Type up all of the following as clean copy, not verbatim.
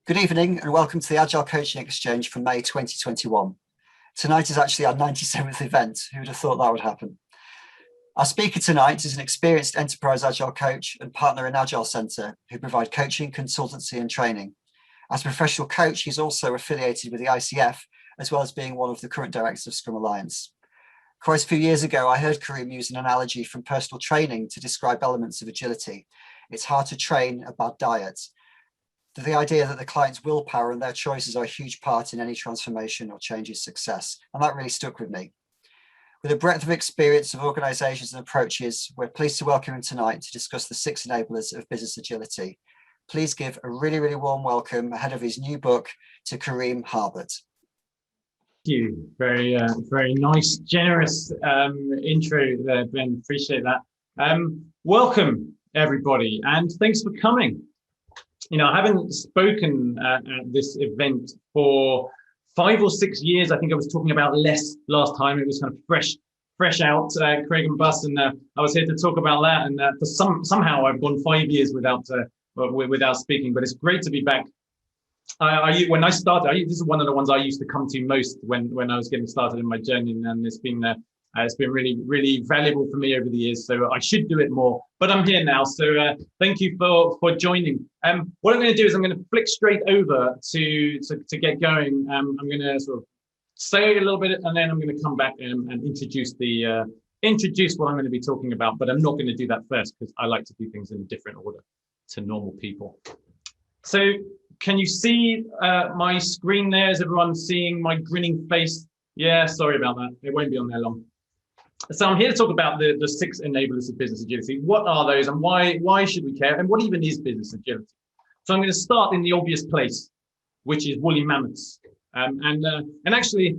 Good evening and welcome to the Agile Coaching Exchange for May 2021. Tonight is actually our 97th event. Who would have thought that would happen? Our speaker tonight is an experienced enterprise Agile coach and partner in Agile Centre who provide coaching, consultancy and training. As a professional coach, he's also affiliated with the ICF, as well as being one of the current directors of Scrum Alliance. Quite a few years ago, I heard Karim use an analogy from personal training to describe elements of agility. It's hard to train a bad diet. The idea that the client's willpower and their choices are a huge part in any transformation or change's success. And that really stuck with me. With a breadth of experience of organizations and approaches, we're pleased to welcome him tonight to discuss the 6 enablers of business agility. Please give a really warm welcome ahead of his new book to Karim Harbott. Thank you. Very nice, generous intro there, Ben. Appreciate that. Welcome, everybody, and thanks for coming. You know, I haven't spoken at this event for 5 or 6 years. I think I was talking about less last time. It was kind of fresh out, Craig and Bus, and I was here to talk about that. And for somehow I've gone 5 years without speaking. But it's great to be back. When I started, this is one of the ones I used to come to most when I was getting started in my journey, and it's been really valuable for me over the years. So I should do it more, but I'm here now. So thank you for joining. What I'm going to do is I'm going to flick straight over to get going. I'm going to sort of say a little bit, and then I'm going to come back and introduce what I'm going to be talking about. But I'm not going to do that first because I like to do things in a different order to normal people. So can you see my screen there? Is everyone seeing my grinning face? Yeah, sorry about that. It won't be on there long. So I'm here to talk about the 6 enablers of business agility. What are those and why should we care? And what even is business agility? So I'm going to start in the obvious place, which is woolly mammoths. And actually,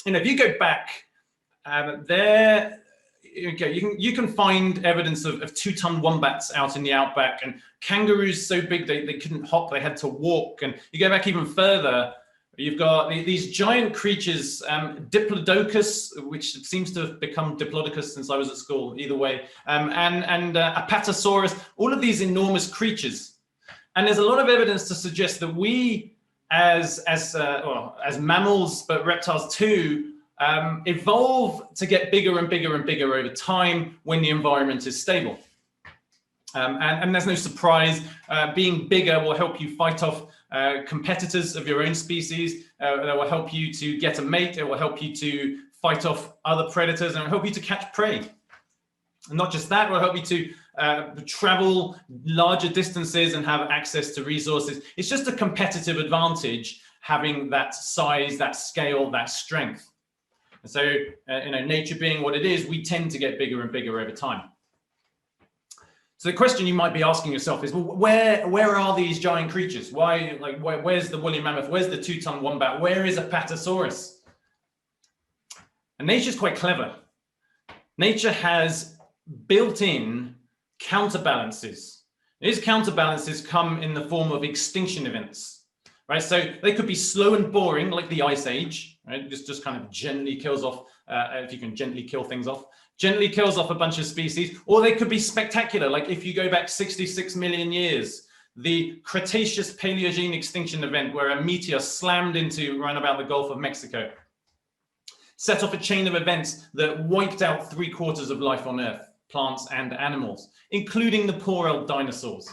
you know, if you go back there, okay, you can find evidence of 2-ton wombats out in the outback, and kangaroos so big they couldn't hop, they had to walk. And you go back even further, you've got these giant creatures, Diplodocus, which seems to have become Diplodocus since I was at school, either way, and Apatosaurus, all of these enormous creatures. And there's a lot of evidence to suggest that we, as mammals, but reptiles too, evolve to get bigger and bigger and bigger over time when the environment is stable. And there's no surprise, being bigger will help you fight off competitors of your own species. That will help you to get a mate. It will help you to fight off other predators, and it will help you to catch prey. And not just that, it will help you to travel larger distances and have access to resources. It's just a competitive advantage having that size, that scale, that strength. And so, you know, nature being what it is, we tend to get bigger and bigger over time. So the question you might be asking yourself is, well, where are these giant creatures? Where's the woolly mammoth? Where's the 2-ton wombat? Where is Apatosaurus? And nature's quite clever. Nature has built-in counterbalances. These counterbalances come in the form of extinction events, right? So they could be slow and boring, like the Ice Age, right? This just kind of gently kills off, if you can gently kill things off. Gently kills off a bunch of species, or they could be spectacular. Like if you go back 66 million years, the Cretaceous Paleogene extinction event, where a meteor slammed into around about the Gulf of Mexico, set off a chain of events that wiped out 3/4 of life on Earth, plants and animals, including the poor old dinosaurs.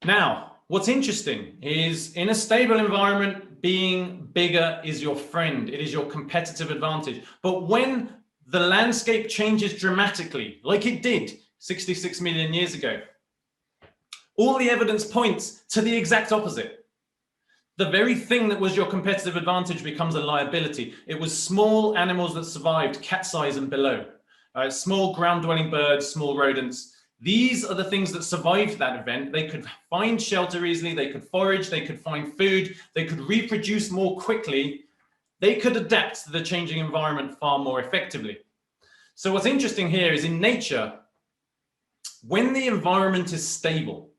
Now, what's interesting is in a stable environment, being bigger is your friend. It is your competitive advantage. But when the landscape changes dramatically, like it did 66 million years ago, all the evidence points to the exact opposite. The very thing that was your competitive advantage becomes a liability. It was small animals that survived, cat size and below. Small ground-dwelling birds, small rodents. These are the things that survived that event. They could find shelter easily, they could forage, they could find food, they could reproduce more quickly. They could adapt to the changing environment far more effectively. So what's interesting here is in nature, when the environment is stable,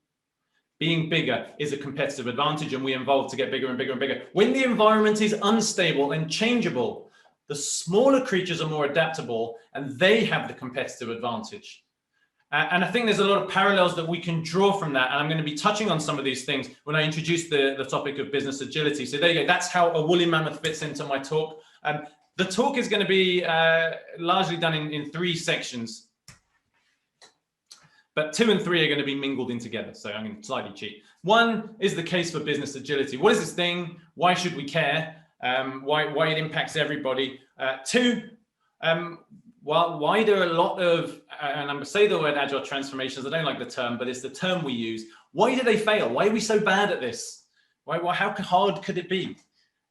being bigger is a competitive advantage, and we evolve to get bigger and bigger and bigger. When the environment is unstable and changeable, the smaller creatures are more adaptable and they have the competitive advantage. And I think there's a lot of parallels that we can draw from that. And I'm going to be touching on some of these things when I introduce the topic of business agility. So there you go. That's how a woolly mammoth fits into my talk. The talk is going to be largely done in 3 sections, but 2 and 3 are going to be mingled in together. So I'm going to slightly cheat. 1 is the case for business agility. What is this thing? Why should we care? Why it impacts everybody? 2, why do a lot of, and I'm going to say the word agile transformations, I don't like the term, but it's the term we use. Why do they fail? Why are we so bad at this? How hard could it be?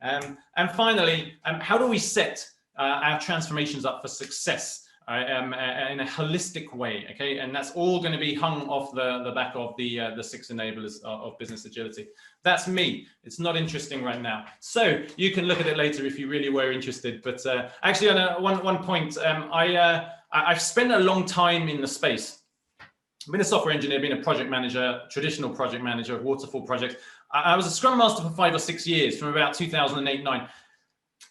And finally, how do we set our transformations up for success in a holistic way? Okay, and that's all going to be hung off the back of the 6 enablers of business agility. That's me. It's not interesting right now, so you can look at it later if you really were interested. But actually, on one point, I've spent a long time in the space. I've been a software engineer, been a project manager, traditional project manager, waterfall projects. I was a Scrum Master for 5 or 6 years, from about 2008-9.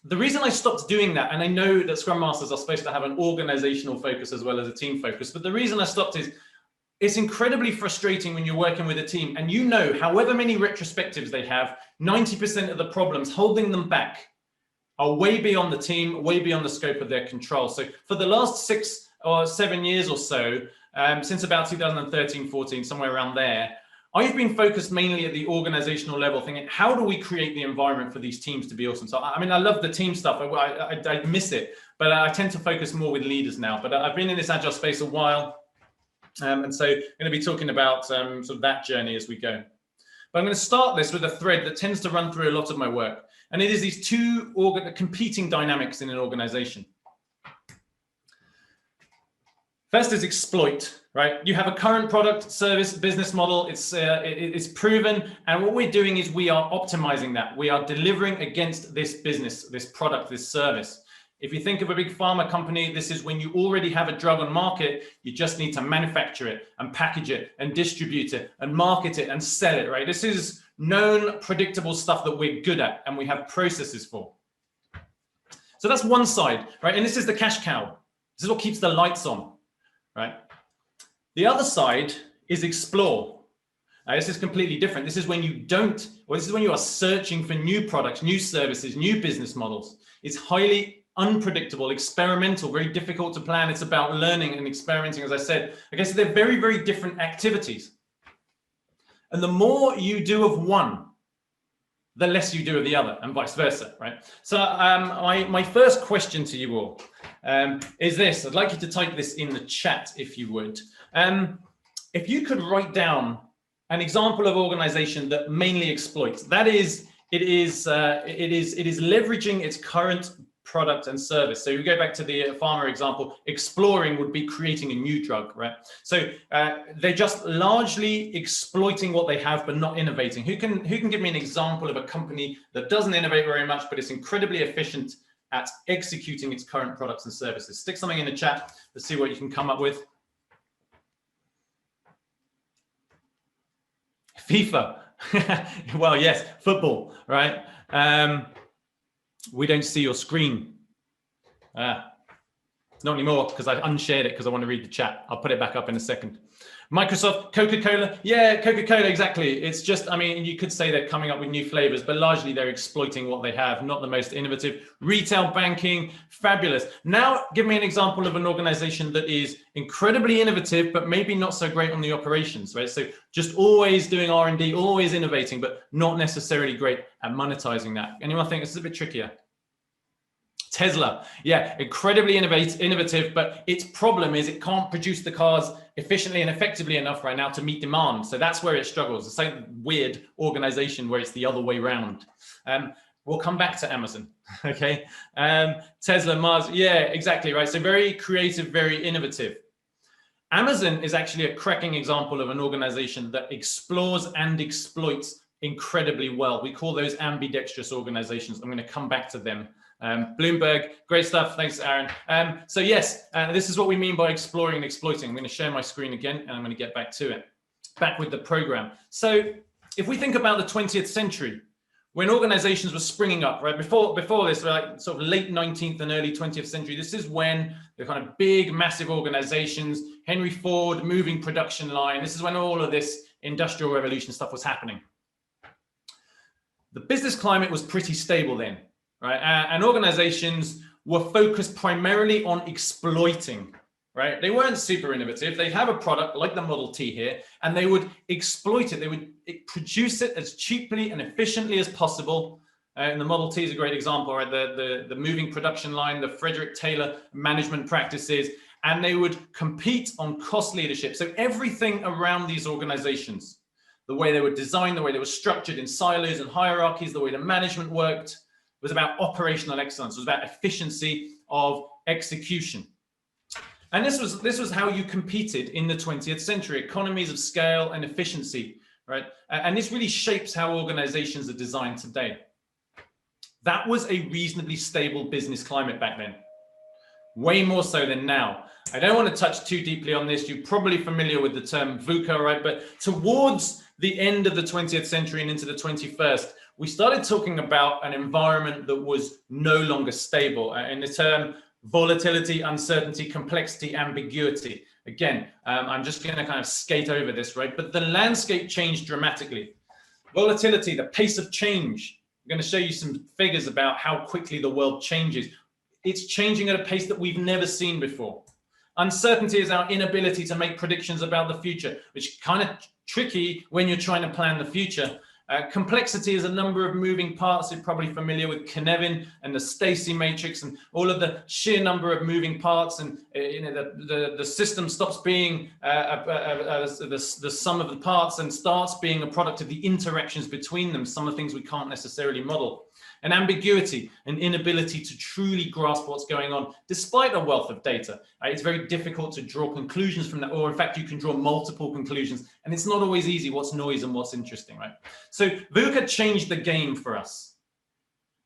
The reason I stopped doing that, and I know that Scrum Masters are supposed to have an organizational focus as well as a team focus, but the reason I stopped is it's incredibly frustrating when you're working with a team and you know, however many retrospectives they have, 90% of the problems holding them back are way beyond the team, way beyond the scope of their control. So for the last 6 or 7 years or so, since about 2013, 14, somewhere around there, I've been focused mainly at the organizational level, thinking, how do we create the environment for these teams to be awesome? So, I mean, I love the team stuff. I miss it, but I tend to focus more with leaders now. But I've been in this agile space a while. And so I'm going to be talking about sort of that journey as we go. But I'm going to start this with a thread that tends to run through a lot of my work. And it is these 2 competing dynamics in an organization. First is exploit, right? You have a current product, service, business model. It's proven. And what we're doing is we are optimizing that. We are delivering against this business, this product, this service. If you think of a big pharma company, this is when you already have a drug on market. You just need to manufacture it and package it and distribute it and market it and sell it, right? This is known, predictable stuff that we're good at and we have processes for. So that's one side, right? And this is the cash cow. This is what keeps the lights on. Right. The other side is explore. This is completely different. This is when you don't, or this is when you are searching for new products, new services, new business models. It's highly unpredictable, experimental, very difficult to plan. It's about learning and experimenting, as I said. Okay, so they're very, very different activities. And the more you do of one, the less you do of the other, and vice versa, right? So my first question to you all is this. I'd like you to type this in the chat, if you would. If you could write down an example of organization that mainly exploits, that is, it is leveraging its current product and service. So you go back to the pharma example, exploring would be creating a new drug, right? So they're just largely exploiting what they have, but not innovating. Who can give me an example of a company that doesn't innovate very much, but is incredibly efficient at executing its current products and services? Stick something in the chat. Let's see what you can come up with. FIFA. Well, yes, football, right? We don't see your screen. Not anymore, because I unshared it because I want to read the chat. I'll put it back up in a second. Microsoft, Coca-Cola. Yeah, Coca-Cola, exactly. It's just, I mean, you could say they're coming up with new flavors, but largely they're exploiting what they have, not the most innovative. Retail banking, fabulous. Now, give me an example of an organization that is incredibly innovative, but maybe not so great on the operations, right? So just always doing R&D, always innovating, but not necessarily great at monetizing that. Anyone think this is a bit trickier? Tesla, yeah, incredibly innovative, but its problem is it can't produce the cars efficiently and effectively enough right now to meet demand. So that's where it struggles. It's like a weird organization where it's the other way around. We'll come back to Amazon, okay? Tesla, Mars, yeah, exactly, right? So very creative, very innovative. Amazon is actually a cracking example of an organization that explores and exploits incredibly well. We call those ambidextrous organizations. I'm going to come back to them. Bloomberg, great stuff. Thanks, Aaron. So yes, this is what we mean by exploring and exploiting. I'm going to share my screen again, and I'm going to get back to it. Back with the program. So if we think about the 20th century, when organizations were springing up, right? Before this, like sort of late 19th and early 20th century, this is when the kind of big, massive organizations, Henry Ford, moving production line, this is when all of this industrial revolution stuff was happening. The business climate was pretty stable then, right? And organizations were focused primarily on exploiting, right? They weren't super innovative. They'd have a product like the Model T here, and they would exploit it. They would produce it as cheaply and efficiently as possible. And the Model T is a great example, right? The moving production line, the Frederick Taylor management practices, and they would compete on cost leadership. So everything around these organizations, the way they were designed, the way they were structured in silos and hierarchies, the way the management worked, was about operational excellence. It was about efficiency of execution. And this was how you competed in the 20th century, economies of scale and efficiency, right? And this really shapes how organizations are designed today. That was a reasonably stable business climate back then, way more so than now. I don't want to touch too deeply on this. You're probably familiar with the term VUCA, right? But towards the end of the 20th century and into the 21st, we started talking about an environment that was no longer stable. In the term volatility, uncertainty, complexity, ambiguity. Again, I'm just going to kind of skate over this, right? But the landscape changed dramatically. Volatility, the pace of change. I'm going to show you some figures about how quickly the world changes. It's changing at a pace that we've never seen before. Uncertainty is our inability to make predictions about the future, which is kind of tricky when you're trying to plan the future. Complexity is a number of moving parts. You're probably familiar with Knevin and the Stacy matrix and all of the sheer number of moving parts, and the system stops being the sum of the parts and starts being a product of the interactions between them, some of the things we can't necessarily model. And ambiguity, an inability to truly grasp what's going on, despite a wealth of data. It's very difficult to draw conclusions from that, or in fact, you can draw multiple conclusions, and it's not always easy what's noise and what's interesting, right? So VUCA changed the game for us.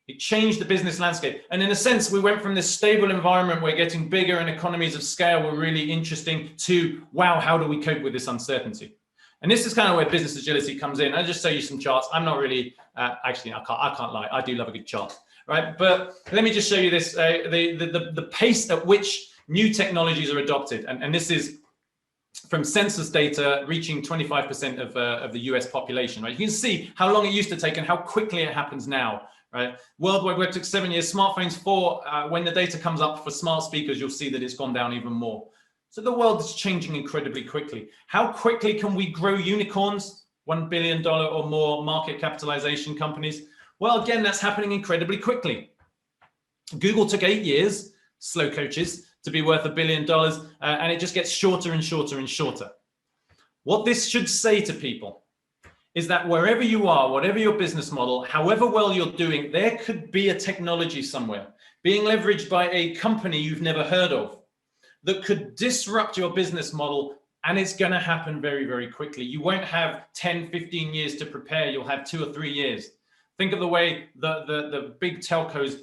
It changed the business landscape. And in a sense, we went from this stable environment where getting bigger and economies of scale were really interesting to, wow, how do we cope with this uncertainty? And this is kind of where business agility comes in. I'll just show you some charts. I'm not really, actually, I can't lie. I do love a good chart, right? But let me just show you this, the pace at which new technologies are adopted. And this is from census data reaching 25% of the US population, right? You can see how long it used to take and how quickly it happens now, right? World Wide Web took 7 years, smartphones 4. When the data comes up for smart speakers, you'll see that it's gone down even more. So the world is changing incredibly quickly. How quickly can we grow unicorns, $1 billion or more market capitalization companies? Well, again, that's happening incredibly quickly. Google took 8 years, slow coaches, to be worth $1 billion, and it just gets shorter and shorter and shorter. What this should say to people is that wherever you are, whatever your business model, however well you're doing, there could be a technology somewhere being leveraged by a company you've never heard of that could disrupt your business model, and it's going to happen very, very quickly. You won't have 10, 15 years to prepare. You'll have 2 or 3 years. Think of the way the big telcos,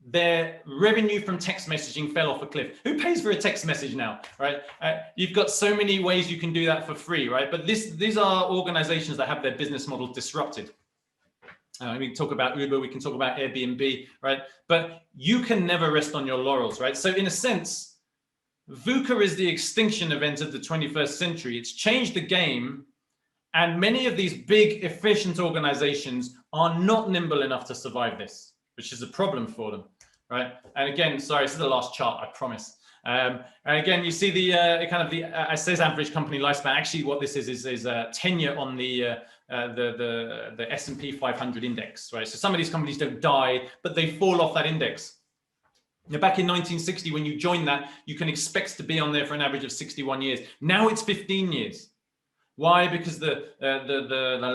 their revenue from text messaging fell off a cliff. Who pays for a text message now, right? You've got so many ways you can do that for free, right? But these are organizations that have their business model disrupted. We can talk about Uber, we can talk about Airbnb, right? But you can never rest on your laurels, right? So in a sense, VUCA is the extinction event of the 21st century. It's changed the game, and many of these big, efficient organizations are not nimble enough to survive this, which is a problem for them, right? And again, sorry, this is the last chart, I promise. And again, you see the kind of the it says average company lifespan. Actually, what this is tenure on the S&P 500 index, right? So some of these companies don't die, but they fall off that index. Now, back in 1960, when you join that, you can expect to be on there for an average of 61 years. Now it's 15 years. Why? Because the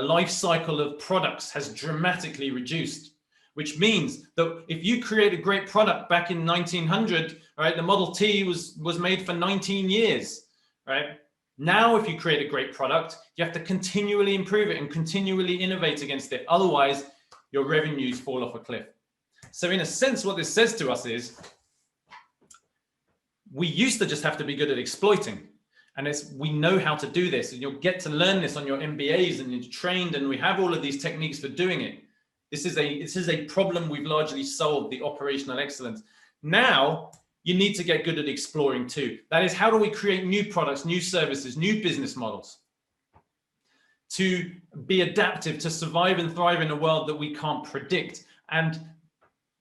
life cycle of products has dramatically reduced, which means that if you create a great product back in 1900, right, the Model T was made for 19 years, right? Now, if you create a great product, you have to continually improve it and continually innovate against it. Otherwise, your revenues fall off a cliff. So in a sense, what this says to us is we used to just have to be good at exploiting. And we know how to do this, and you'll get to learn this on your MBAs, and you're trained, and we have all of these techniques for doing it. This is a problem we've largely solved, the operational excellence. Now you need to get good at exploring too. That is, how do we create new products, new services, new business models to be adaptive, to survive and thrive in a world that we can't predict? And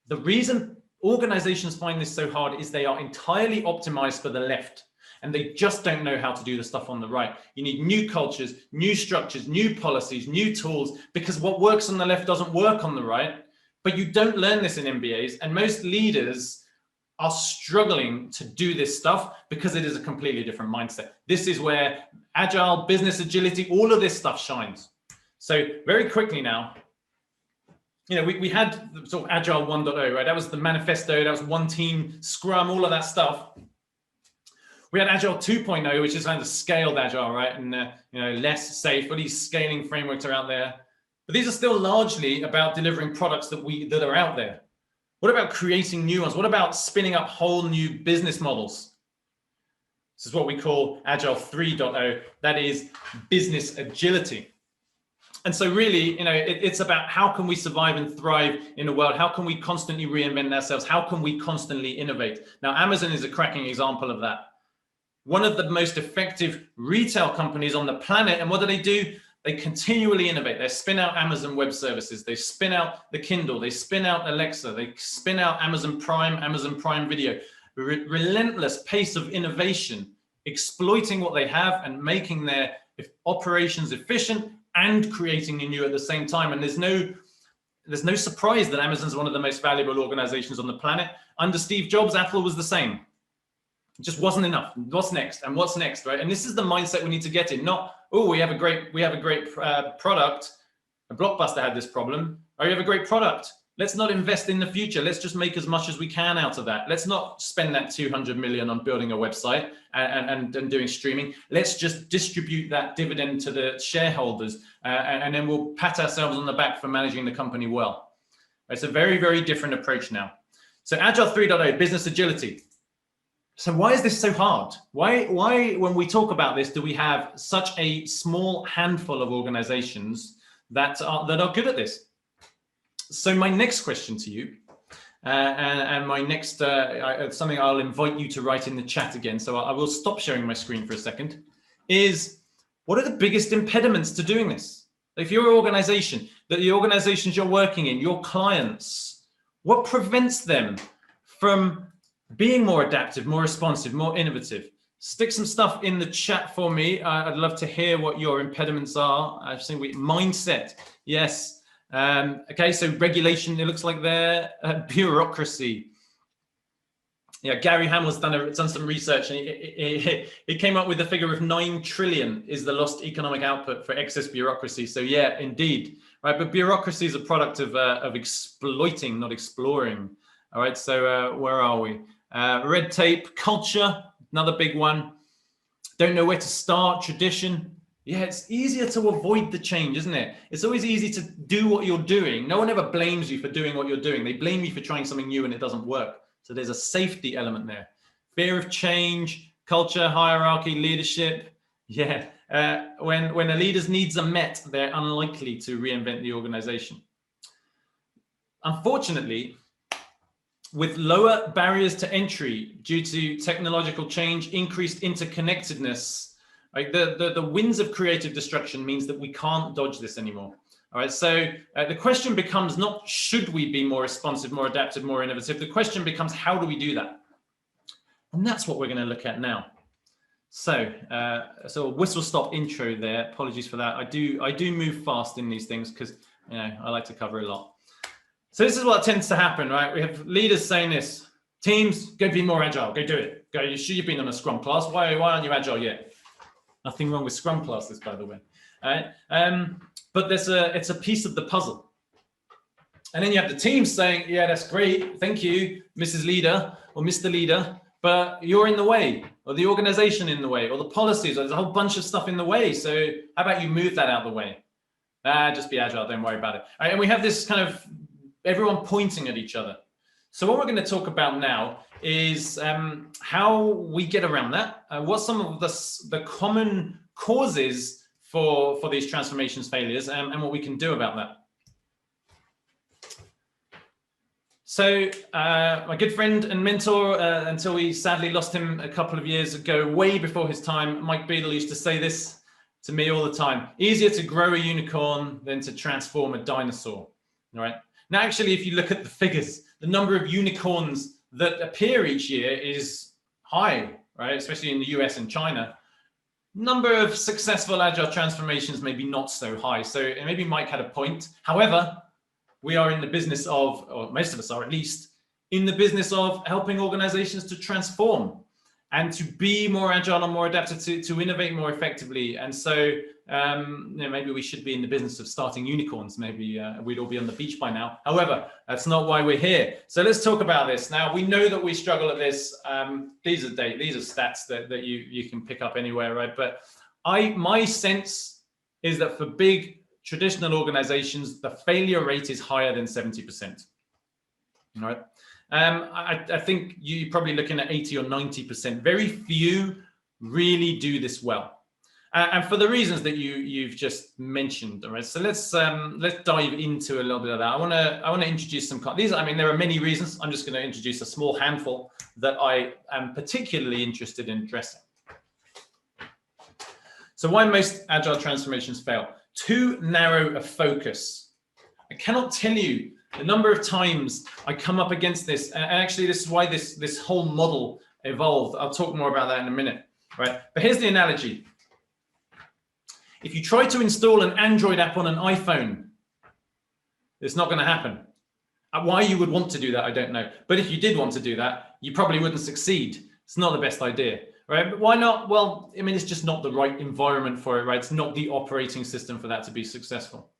the reason organizations find this so hard is they are entirely optimized for the left, and they just don't know how to do the stuff on the right. You need new cultures, new structures, new policies, new tools, because what works on the left doesn't work on the right. But you don't learn this in MBAs, and most leaders are struggling to do this stuff because it is a completely different mindset. This is where Agile, business agility, all of this stuff shines. So very quickly now, we had sort of Agile 1.0, right? That was the manifesto, that was one team, Scrum, all of that stuff. We had Agile 2.0, which is kind of scaled Agile, right? And less safe, but these scaling frameworks are out there. But these are still largely about delivering products that are out there. What about creating new ones? What about spinning up whole new business models? This is what we call Agile 3.0. That is business agility. And so really, it's about how can we survive and thrive in a world? How can we constantly reinvent ourselves? How can we constantly innovate? Now, Amazon is a cracking example of that. One of the most effective retail companies on the planet. And what do? They continually innovate. They spin out Amazon Web Services. They spin out the Kindle. They spin out Alexa. They spin out Amazon Prime Video. Relentless pace of innovation, exploiting what they have and making their operations efficient and creating new at the same time. And there's no surprise that Amazon's one of the most valuable organizations on the planet. Under Steve Jobs, Apple was the same. It just wasn't enough. What's next? And what's next, right? And this is the mindset we need to get in. Not, oh, we have a great product. A Blockbuster had this problem. Oh, you have a great product. Let's not invest in the future. Let's just make as much as we can out of that. Let's not spend that 200 million on building a website and doing streaming. Let's just distribute that dividend to the shareholders, and then we'll pat ourselves on the back for managing the company well. It's a very, very different approach now. So Agile 3.0, business agility. So why is this so hard? Why, when we talk about this, do we have such a small handful of organizations that are good at this? So my next question to you, and my next, something I'll invite you to write in the chat again, so I will stop sharing my screen for a second, is what are the biggest impediments to doing this? If you're an organization, the organizations you're working in, your clients, what prevents them from being more adaptive, more responsive, more innovative? Stick some stuff in the chat for me. I'd love to hear what your impediments are. I've seen mindset. Yes. Okay, so regulation, it looks like there. Bureaucracy. Yeah, Gary Hamill's done some research, and he came up with a figure of 9 trillion is the lost economic output for excess bureaucracy. So yeah, indeed, right. But bureaucracy is a product of exploiting, not exploring. All right, so where are we? Red tape, culture, another big one. Don't know where to start, tradition. Yeah, it's easier to avoid the change, isn't it? It's always easy to do what you're doing. No one ever blames you for doing what you're doing. They blame you for trying something new and it doesn't work. So there's a safety element there. Fear of change, culture, hierarchy, leadership. Yeah, when a leader's needs are met, they're unlikely to reinvent the organization. Unfortunately, with lower barriers to entry due to technological change, increased interconnectedness, right, the winds of creative destruction means that we can't dodge this anymore. All right, so the question becomes not should we be more responsive, more adaptive, more innovative. The question becomes how do we do that? And that's what we're going to look at now. So, so whistle stop intro there. Apologies for that. I do move fast in these things because I like to cover a lot. So this is what tends to happen, right? We have leaders saying this: teams, go be more agile, go do it. Go. You've been on a Scrum class. Why aren't you agile yet? Nothing wrong with Scrum classes, by the way. All right? But it's a piece of the puzzle. And then you have the team saying, yeah, that's great. Thank you, Mrs. Leader or Mr. Leader, but you're in the way, or the organization in the way, or the policies, or there's a whole bunch of stuff in the way. So how about you move that out of the way? Just be agile, don't worry about it. All right, and we have this kind of everyone pointing at each other. So what we're going to talk about now is how we get around that. What some of the common causes for these transformations failures, and what we can do about that. So my good friend and mentor, until we sadly lost him a couple of years ago, way before his time, Mike Beadle used to say this to me all the time: easier to grow a unicorn than to transform a dinosaur. All right. Now, actually, if you look at the figures, the number of unicorns that appear each year is high, right? Especially in the US and China. Number of successful agile transformations maybe not so high. So maybe Mike had a point. However, we are in the business of, or most of us are at least, in the business of helping organizations to transform and to be more agile and more adaptive, to innovate more effectively. And so maybe we should be in the business of starting unicorns. Maybe we'd all be on the beach by now. However, that's not why we're here. So let's talk about this. Now, we know that we struggle at this. These are stats that you can pick up anywhere, right? But my sense is that for big traditional organizations, the failure rate is higher than 70%. All right. I think you're probably looking at 80 or 90%. Very few really do this well, and for the reasons that you've just mentioned. All right. So let's dive into a little bit of that. I want to introduce some. These, I mean, there are many reasons. I'm just going to introduce a small handful that I am particularly interested in addressing. So why most agile transformations fail? Too narrow a focus. I cannot tell you the number of times I come up against this, and actually this is why this whole model evolved. I'll talk more about that in a minute, right? But here's the analogy. If you try to install an Android app on an iPhone, it's not going to happen. Why you would want to do that, I don't know. But if you did want to do that, you probably wouldn't succeed. It's not the best idea. Right? But why not? Well, I mean, it's just not the right environment for it, right? It's not the operating system for that to be successful.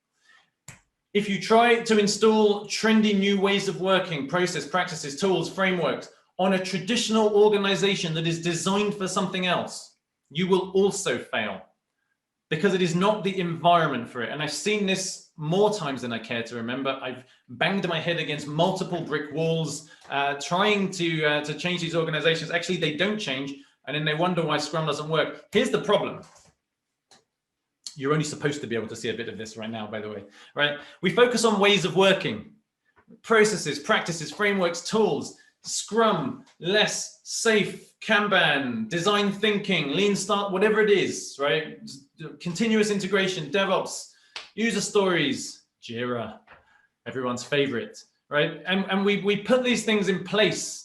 If you try to install trendy new ways of working, process, practices, tools, frameworks on a traditional organization that is designed for something else, you will also fail because it is not the environment for it. And I've seen this more times than I care to remember. I've banged my head against multiple brick walls, trying to change these organizations. Actually, they don't change. And then they wonder why Scrum doesn't work. Here's the problem. You're only supposed to be able to see a bit of this right now, by the way, right? We focus on ways of working, processes, practices, frameworks, tools, Scrum, less, safe, Kanban, design thinking, lean start, whatever it is, right? Continuous integration, DevOps, user stories, Jira, everyone's favorite, right? And we put these things in place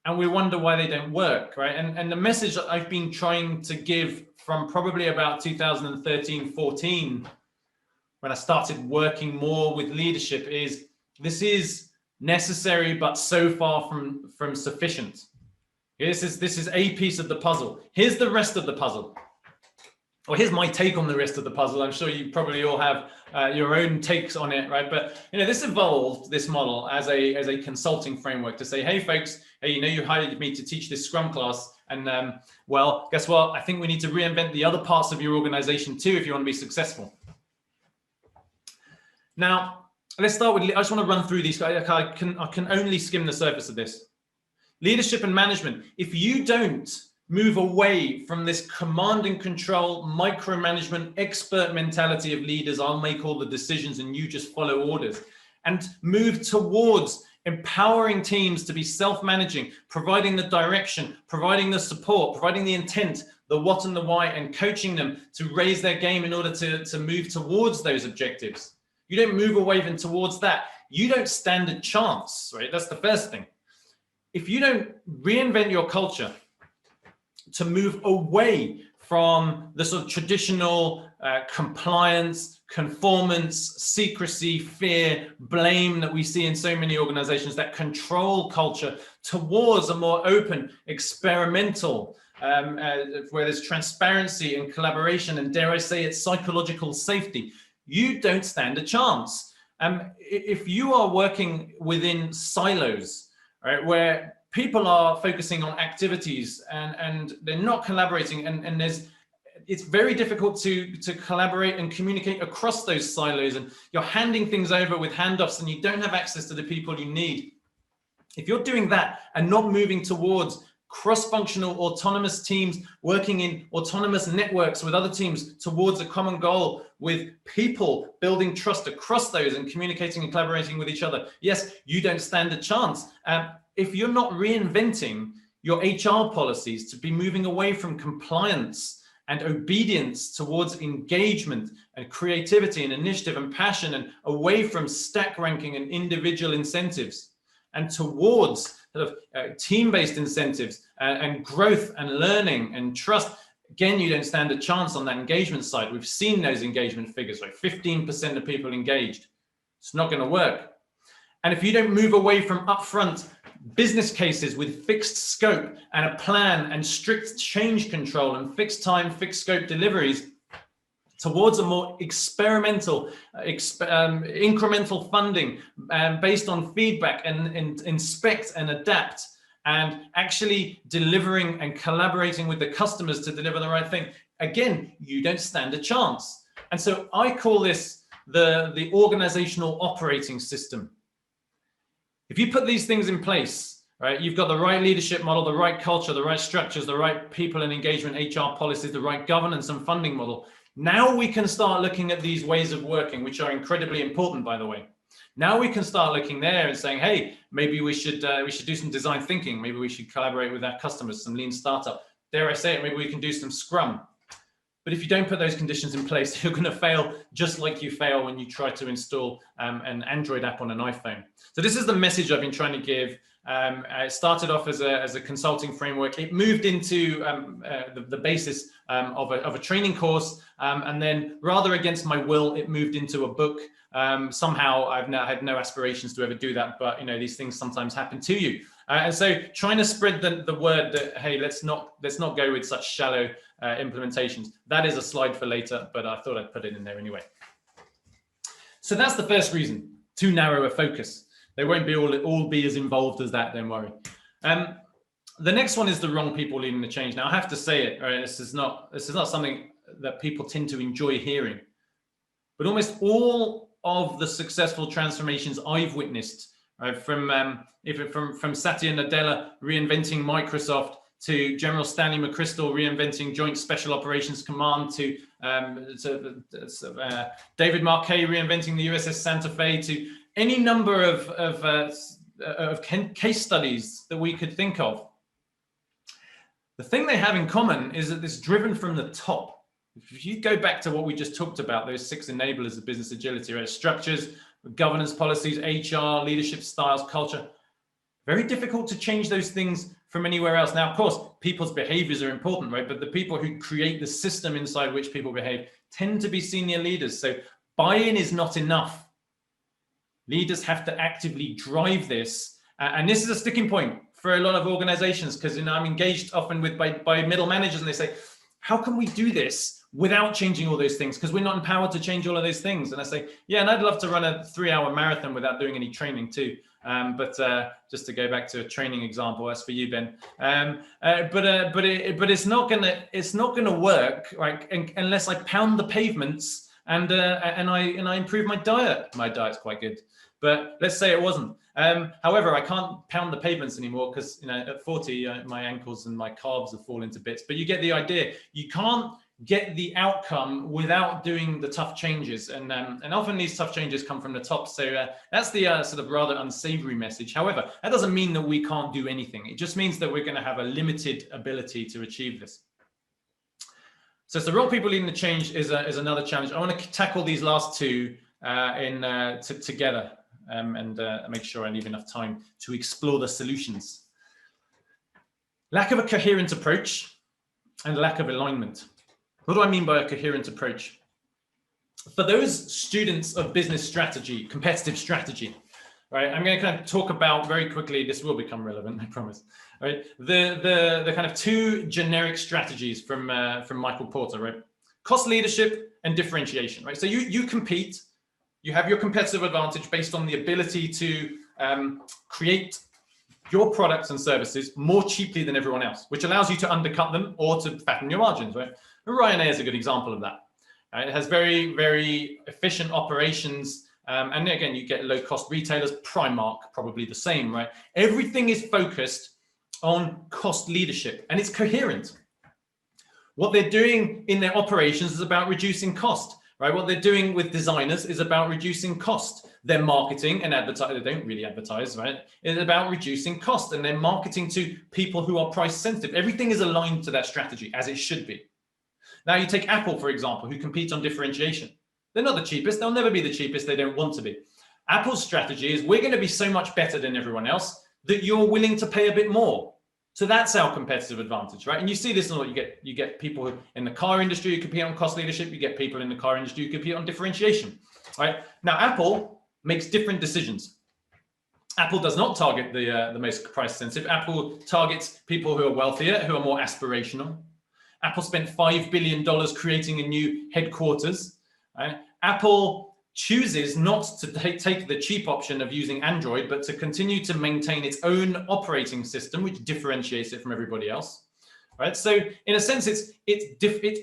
and we wonder why they don't work, right? And the message that I've been trying to give from probably about 2013, 14, when I started working more with leadership, is this is necessary, but so far from sufficient. This is a piece of the puzzle. Here's the rest of the puzzle. Well, here's my take on the rest of the puzzle. I'm sure you probably all have your own takes on it, right? But this evolved, this model, as a consulting framework to say, hey, folks, hey, you hired me to teach this Scrum class, and well, guess what? I think we need to reinvent the other parts of your organization too if you want to be successful. Now, let's start with. I just want to run through these. I can only skim the surface of this. Leadership and management. If you don't move away from this command and control, micromanagement, expert mentality of leaders, I'll make all the decisions and you just follow orders, and move towards empowering teams to be self-managing, providing the direction, providing the support, providing the intent, the what and the why, and coaching them to raise their game in order to move towards those objectives. You don't move away from towards that, you don't stand a chance, right? That's the first thing. If you don't reinvent your culture to move away from the sort of traditional compliance, conformance, secrecy, fear, blame that we see in so many organizations, that control culture, towards a more open, experimental, where there's transparency and collaboration, and dare I say it, psychological safety, you don't stand a chance. If you are working within silos, right, where people are focusing on activities and they're not collaborating, and it's very difficult to collaborate and communicate across those silos, and you're handing things over with handoffs and you don't have access to the people you need. If you're doing that and not moving towards cross-functional autonomous teams working in autonomous networks with other teams towards a common goal, with people building trust across those and communicating and collaborating with each other. Yes, you don't stand a chance. If you're not reinventing your HR policies to be moving away from compliance and obedience towards engagement and creativity and initiative and passion, and away from stack ranking and individual incentives, and towards sort of team-based incentives and growth and learning and trust, again, you don't stand a chance on that engagement side. We've seen those engagement figures, like 15% of people engaged. It's not going to work. And if you don't move away from upfront business cases with fixed scope and a plan and strict change control and fixed time, fixed scope deliveries, towards a more experimental, incremental funding based on feedback and inspect and adapt, and actually delivering and collaborating with the customers to deliver the right thing, again, you don't stand a chance. And so I call this the organizational operating system. If you put these things in place, right, you've got the right leadership model, the right culture, the right structures, the right people and engagement, HR policies, the right governance and funding model. Now we can start looking at these ways of working, which are incredibly important, by the way. Now we can start looking there and saying, hey, maybe we should do some design thinking. Maybe we should collaborate with our customers, some lean startup. Dare I say it, maybe we can do some Scrum. But if you don't put those conditions in place, you're going to fail just like you fail when you try to install an Android app on an iPhone. So this is the message I've been trying to give. It started off as a consulting framework. It moved into the basis of a training course, and then rather against my will, it moved into a book. Somehow I've had no aspirations to ever do that, but these things sometimes happen to you. And so trying to spread the word that, hey, let's not go with such shallow implementations. That is a slide for later, but I thought I'd put it in there anyway. So that's the first reason, too narrow a focus. They won't be all be as involved as that, don't worry. The next one is the wrong people leading the change. Now I have to say it, right? This is not something that people tend to enjoy hearing, but almost all of the successful transformations I've witnessed, right, from Satya Nadella reinventing Microsoft, to General Stanley McChrystal reinventing Joint Special Operations Command, to David Marquet reinventing the USS Santa Fe, to any number of case studies that we could think of. The thing they have in common is that it's driven from the top. If you go back to what we just talked about, those 6 enablers of business agility, right? Structures, governance policies, HR, leadership styles, culture. Very difficult to change those things from anywhere else. Now, of course, people's behaviors are important, right? But the people who create the system inside which people behave tend to be senior leaders. So buy-in is not enough. Leaders have to actively drive this. And this is a sticking point for a lot of organizations, because I'm engaged often by middle managers, and they say, how can we do this without changing all those things? Because we're not empowered to change all of those things. And I say, yeah, and I'd love to run a 3-hour marathon without doing any training too. But just to go back to a training example, that's for you, Ben. But it's not gonna work, right, unless I pound the pavements and I improve my diet. My diet's quite good, but let's say it wasn't. However, I can't pound the pavements anymore because at 40 my ankles and my calves have fallen to bits. But you get the idea. You can't get the outcome without doing the tough changes, and often these tough changes come from the top. So that's the sort of rather unsavory message. However, that doesn't mean that we can't do anything. It just means that we're going to have a limited ability to achieve this. So the wrong people leading the change is another challenge. I want to tackle these last two together and make sure I leave enough time to explore the solutions. Lack of a coherent approach and lack of alignment. What do I mean by a coherent approach? For those students of business strategy, competitive strategy, right? I'm going to kind of talk about very quickly, this will become relevant, I promise, right? The kind of 2 generic strategies from Michael Porter, right? Cost leadership and differentiation, right? So you compete, you have your competitive advantage based on the ability to create your products and services more cheaply than everyone else, which allows you to undercut them or to fatten your margins, right? Ryanair is a good example of that. It has very, very efficient operations. And again, you get low-cost retailers. Primark, probably the same, right? Everything is focused on cost leadership, and it's coherent. What they're doing in their operations is about reducing cost, right? What they're doing with designers is about reducing cost. Their marketing and advertising, they don't really advertise, right? It's about reducing cost, and they're marketing to people who are price sensitive. Everything is aligned to that strategy, as it should be. Now you take Apple, for example, who compete on differentiation. They're not the cheapest. They'll never be the cheapest. They don't want to be. Apple's strategy is we're going to be so much better than everyone else that you're willing to pay a bit more. So that's our competitive advantage, right? And you see this in what you get people who, in the car industry who compete on cost leadership. You get people in the car industry who compete on differentiation, right? Now, Apple makes different decisions. Apple does not target the most price sensitive. Apple targets people who are wealthier, who are more aspirational. Apple spent $5 billion creating a new headquarters. Right? Apple chooses not to take the cheap option of using Android, but to continue to maintain its own operating system, which differentiates it from everybody else. Right? So in a sense,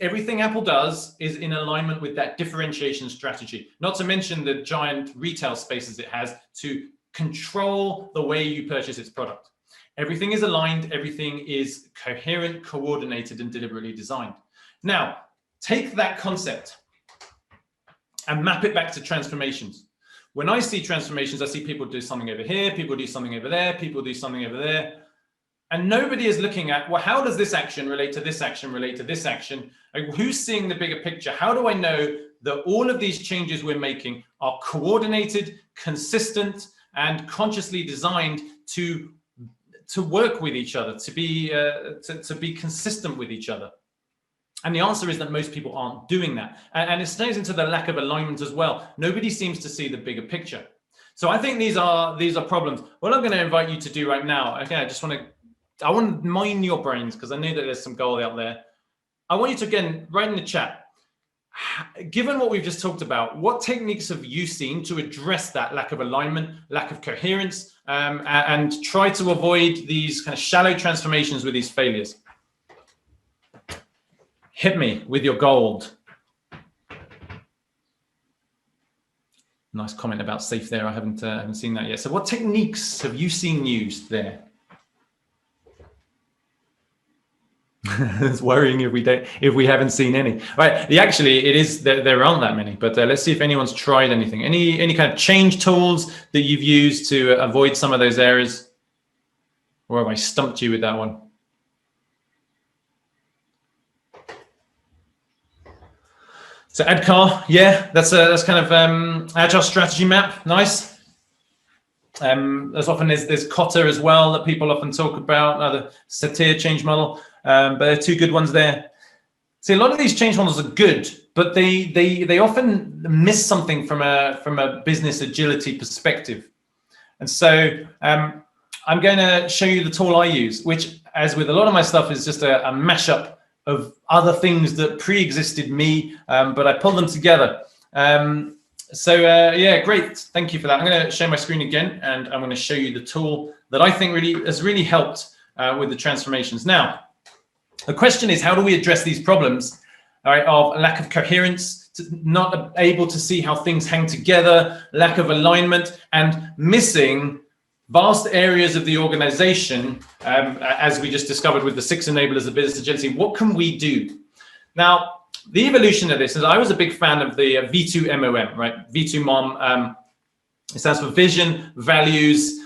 everything Apple does is in alignment with that differentiation strategy, not to mention the giant retail spaces it has to control the way you purchase its product. Everything is aligned, everything is coherent, coordinated, and deliberately designed. Now, take that concept and map it back to transformations. When I see transformations, I see people do something over here, people do something over there, people do something over there. And nobody is looking at, well, how does this action relate to this action, relate to this action? Like, who's seeing the bigger picture? How do I know that all of these changes we're making are coordinated, consistent, and consciously designed to work with each other, to be consistent with each other? And the answer is that most people aren't doing that. And it stays into the lack of alignment as well. Nobody seems to see the bigger picture. So I think these are problems. What I'm going to invite you to do right now, okay, I want to mine your brains, because I know that there's some gold out there. I want you to, again, write in the chat, given what we've just talked about, what techniques have you seen to address that lack of alignment, lack of coherence, and try to avoid these kind of shallow transformations with these failures? Hit me with your gold. Nice comment about safe there. I haven't seen that yet. So what techniques have you seen used there? It's worrying if we haven't seen any. Right. Actually, it is there aren't that many. But let's see if anyone's tried anything. Any kind of change tools that you've used to avoid some of those areas? Or have I stumped you with that one? So ADCAR, yeah, that's kind of agile strategy map. Nice. As often there's Kotter as well that people often talk about, the Satir change model. But there are two good ones there. See, a lot of these change models are good, but they often miss something from a business agility perspective. And so I'm going to show you the tool I use, which, as with a lot of my stuff, is just a mashup of other things that pre-existed me, but I pulled them together. Yeah, great. Thank you for that. I'm going to share my screen again, and I'm going to show you the tool that I think has really helped with the transformations. Now, the question is, how do we address these problems, all right, of lack of coherence, not able to see how things hang together, lack of alignment, and missing vast areas of the organization, as we just discovered with the 6 enablers of business agility? What can we do? Now, the evolution of this is, I was a big fan of the V2MOM, right? V2MOM, it stands for vision, values,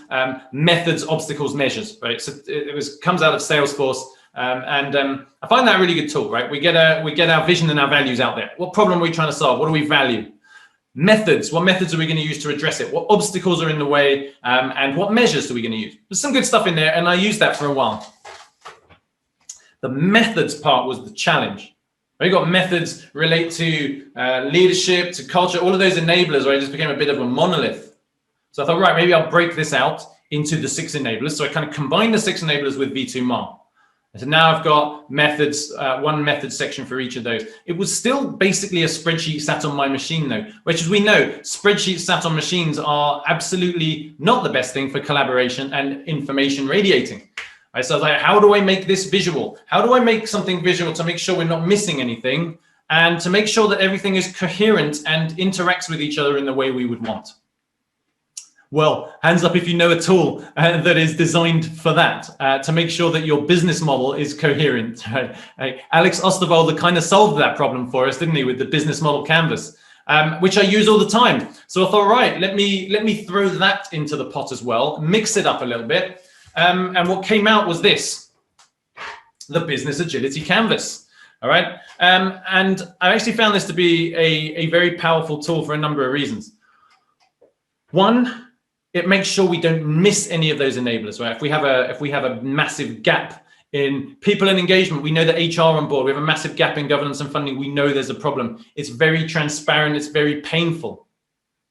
methods, obstacles, measures, right? So it comes out of Salesforce. I find that a really good tool, right? We get our vision and our values out there. What problem are we trying to solve? What do we value? Methods, what methods are we going to use to address it? What obstacles are in the way? And what measures are we going to use? There's some good stuff in there, and I used that for a while. The methods part was the challenge. We've got methods relate to leadership, to culture, all of those enablers, right? It just became a bit of a monolith. So I thought, right, maybe I'll break this out into the 6 enablers. So I kind of combined the 6 enablers with V2MOM. So now I've got methods, one method section for each of those. It was still basically a spreadsheet sat on my machine though, which, as we know, spreadsheets sat on machines are absolutely not the best thing for collaboration and information radiating. Right, so I was like, how do I make this visual? How do I make something visual to make sure we're not missing anything, and to make sure that everything is coherent and interacts with each other in the way we would want? Well, hands up if you know a tool that is designed for that, to make sure that your business model is coherent. Right? Alex Osterwalder kind of solved that problem for us, didn't he, with the business model canvas, which I use all the time. So I thought, right, let me throw that into the pot as well, mix it up a little bit. And what came out was this, the business agility canvas. All right. And I actually found this to be a very powerful tool for a number of reasons. One, it makes sure we don't miss any of those enablers, right? If we have a massive gap in people and engagement, we know that HR on board, we have a massive gap in governance and funding, we know there's a problem. It's very transparent, it's very painful.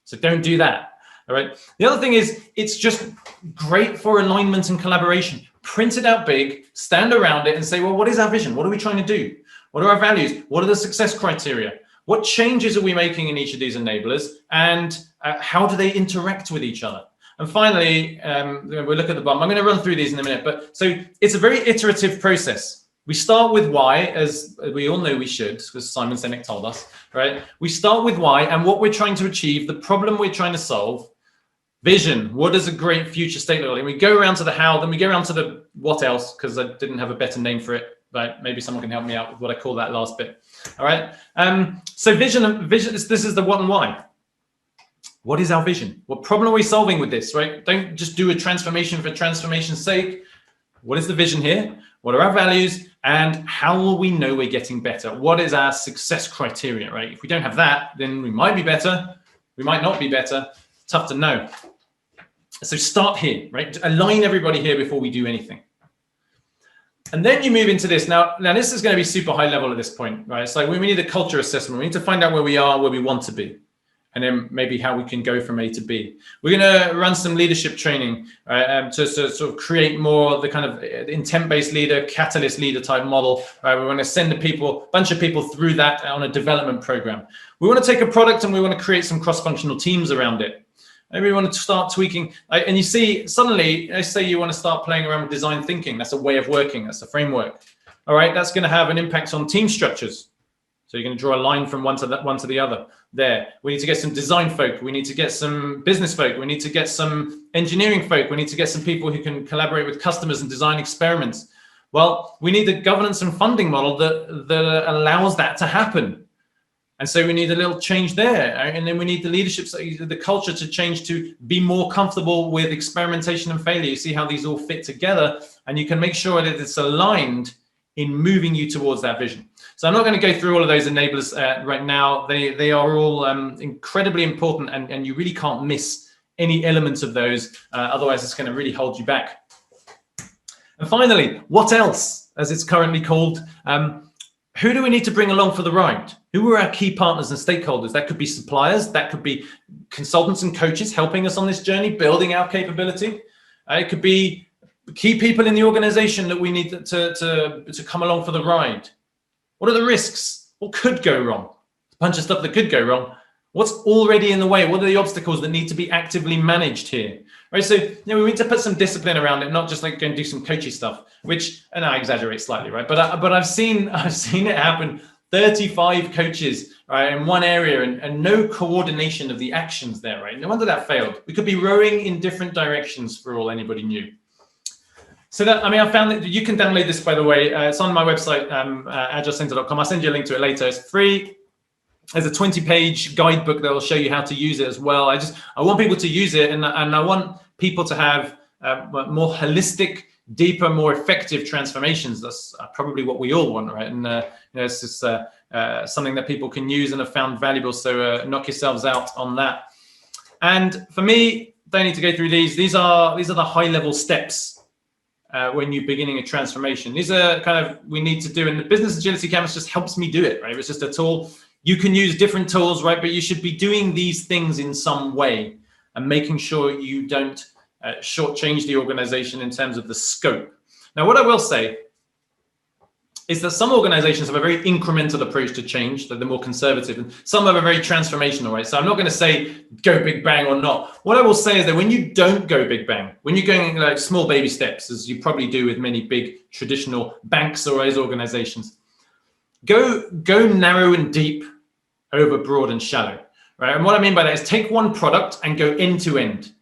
So don't do that. All right. The other thing is, it's just great for alignment and collaboration. Print it out big, stand around it and say, well, what is our vision? What are we trying to do? What are our values? What are the success criteria? What changes are we making in each of these enablers? And how do they interact with each other? And finally, we'll look at the bottom. I'm going to run through these in a minute, but so it's a very iterative process. We start with why, as we all know we should, because Simon Sinek told us, right? We start with why and what we're trying to achieve, the problem we're trying to solve. Vision, what does a great future state look like? We go around to the how, then we go around to the what else, because I didn't have a better name for it, but maybe someone can help me out with what I call that last bit. All right. So vision, this is the what and why. What is our vision? What problem are we solving with this, right? Don't just do a transformation for transformation's sake. What is the vision here? What are our values? And how will we know we're getting better? What is our success criteria, right? If we don't have that, then we might be better. We might not be better. Tough to know. So start here, right? Align everybody here before we do anything. And then you move into this. Now this is going to be super high level at this point, right? It's like we need a culture assessment. We need to find out where we are, where we want to be, and then maybe how we can go from A to B. We're going to run some leadership training, right? To sort of create more the kind of intent-based leader, catalyst leader type model. Right? We want to send a bunch of people through that on a development program. We want to take a product and we want to create some cross-functional teams around it. Maybe we want to start tweaking, and you see suddenly, let's say you want to start playing around with design thinking. That's a way of working. That's a framework. All right, that's going to have an impact on team structures. So you're going to draw a line from one to the other. There, we need to get some design folk. We need to get some business folk. We need to get some engineering folk. We need to get some people who can collaborate with customers and design experiments. Well, we need a governance and funding model that allows that to happen. And so we need a little change there. And then we need the leadership, the culture to change to be more comfortable with experimentation and failure. You see how these all fit together, and you can make sure that it's aligned in moving you towards that vision. So I'm not going to go through all of those enablers right now. They are all incredibly important, and you really can't miss any elements of those. Otherwise, it's going to really hold you back. And finally, what else, as it's currently called? Who do we need to bring along for the ride? Who are our key partners and stakeholders? That could be suppliers, that could be consultants and coaches helping us on this journey, building our capability. It could be key people in the organization that we need to come along for the ride. What are the risks? What could go wrong? A bunch of stuff that could go wrong. What's already in the way? What are the obstacles that need to be actively managed here? Right, so we need to put some discipline around it, not just like go and do some coachy stuff, which, and I exaggerate slightly, right? But I've seen it happen. 35 coaches, right, in one area, and no coordination of the actions there, right? No wonder that failed. We could be rowing in different directions for all anybody knew. So that, I mean, I found that you can download this, by the way. It's on my website, agilecenter.com. I'll send you a link to it later. It's free. There's a 20-page guidebook that will show you how to use it as well. I want people to use it, and I want people to have more holistic, deeper, more effective transformations. That's probably what we all want, right? And it's just something that people can use and have found valuable. So knock yourselves out on that. And for me, don't need to go through these. These are the high-level steps when you're beginning a transformation. These are kind of we need to do, and the business agility canvas just helps me do it, right? It's just a tool. You can use different tools, right? But you should be doing these things in some way and making sure you don't shortchange the organization in terms of the scope. Now, what I will say is that some organizations have a very incremental approach to change, that they're more conservative, and some have a very transformational, right? So I'm not going to say go big bang or not. What I will say is that when you don't go big bang, when you're going like small baby steps, as you probably do with many big traditional banks or those organizations, go narrow and deep over broad and shallow, right? And what I mean by that is take one product and go end to end.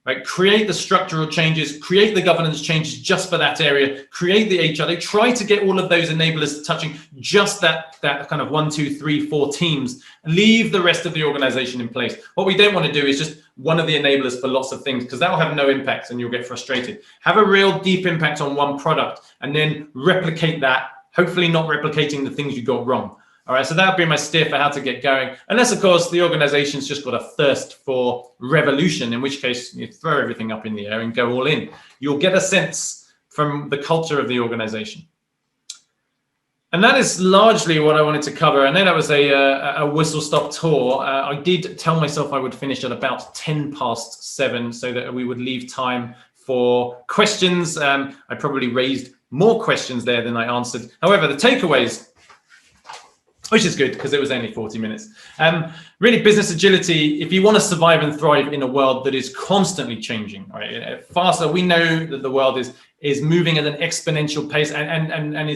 right? Create the structural changes, create the governance changes just for that area, create the HR. They try to get all of those enablers touching just that kind of 1, 2, 3, 4 teams, leave the rest of the organization in place. What we don't want to do is just one of the enablers for lots of things, because that will have no impact and you'll get frustrated. Have a real deep impact on one product and then replicate that, hopefully not replicating the things you got wrong. All right, so that would be my steer for how to get going. Unless, of course, the organization's just got a thirst for revolution, in which case you throw everything up in the air and go all in. You'll get a sense from the culture of the organization. And that is largely what I wanted to cover. I know that was a whistle-stop tour. I did tell myself I would finish at about 7:10 so that we would leave time for questions. I probably raised more questions there than I answered. However, the takeaways, which is good because it was only 40 minutes. Really, business agility, if you want to survive and thrive in a world that is constantly changing, right? Faster, we know that the world is moving at an exponential pace, and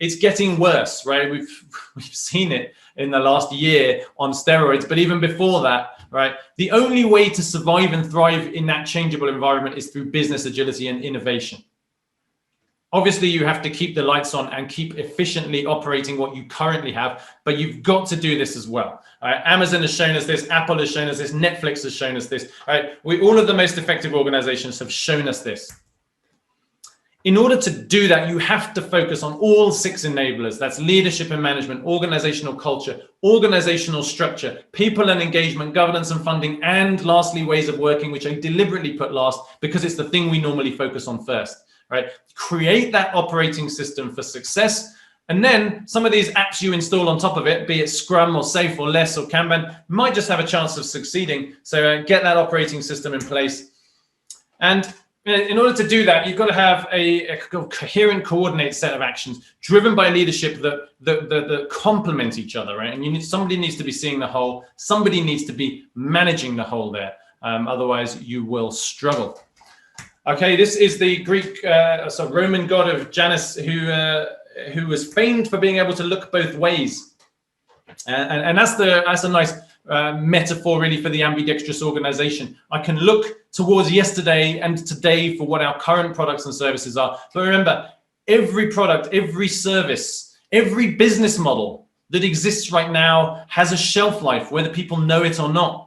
it's getting worse, right? We've seen it in the last year on steroids, but even before that, right? The only way to survive and thrive in that changeable environment is through business agility and innovation. Obviously, you have to keep the lights on and keep efficiently operating what you currently have, but you've got to do this as well. Amazon has shown us this, Apple has shown us this, Netflix has shown us this. All of the most effective organizations have shown us this. In order to do that, you have to focus on all 6 enablers. That's leadership and management, organizational culture, organizational structure, people and engagement, governance and funding, and lastly, ways of working, which I deliberately put last because it's the thing we normally focus on first. Right? Create that operating system for success. And then some of these apps you install on top of it, be it Scrum or Safe or Less or Kanban, might just have a chance of succeeding. So get that operating system in place. And in order to do that, you've got to have a coherent, coordinated set of actions driven by leadership that complement each other, right? And somebody needs to be seeing the whole, somebody needs to be managing the whole there. Otherwise, you will struggle. Okay, this is the Greek, Roman god of Janus, who was famed for being able to look both ways, and that's a nice metaphor really for the ambidextrous organization. I can look towards yesterday and today for what our current products and services are. But remember, every product, every service, every business model that exists right now has a shelf life, whether people know it or not.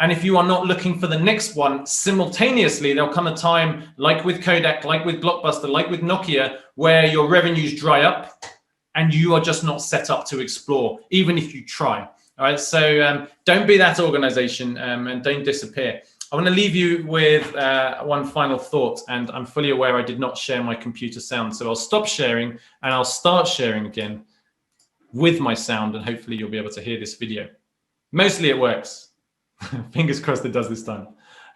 And if you are not looking for the next one simultaneously, there'll come a time like with Kodak, like with Blockbuster, like with Nokia, where your revenues dry up and you are just not set up to explore, even if you try. All right, so don't be that organization and don't disappear. I want to leave you with one final thought, and I'm fully aware I did not share my computer sound, so I'll stop sharing and I'll start sharing again with my sound, and hopefully you'll be able to hear this video. Mostly it works. Fingers crossed it does this time.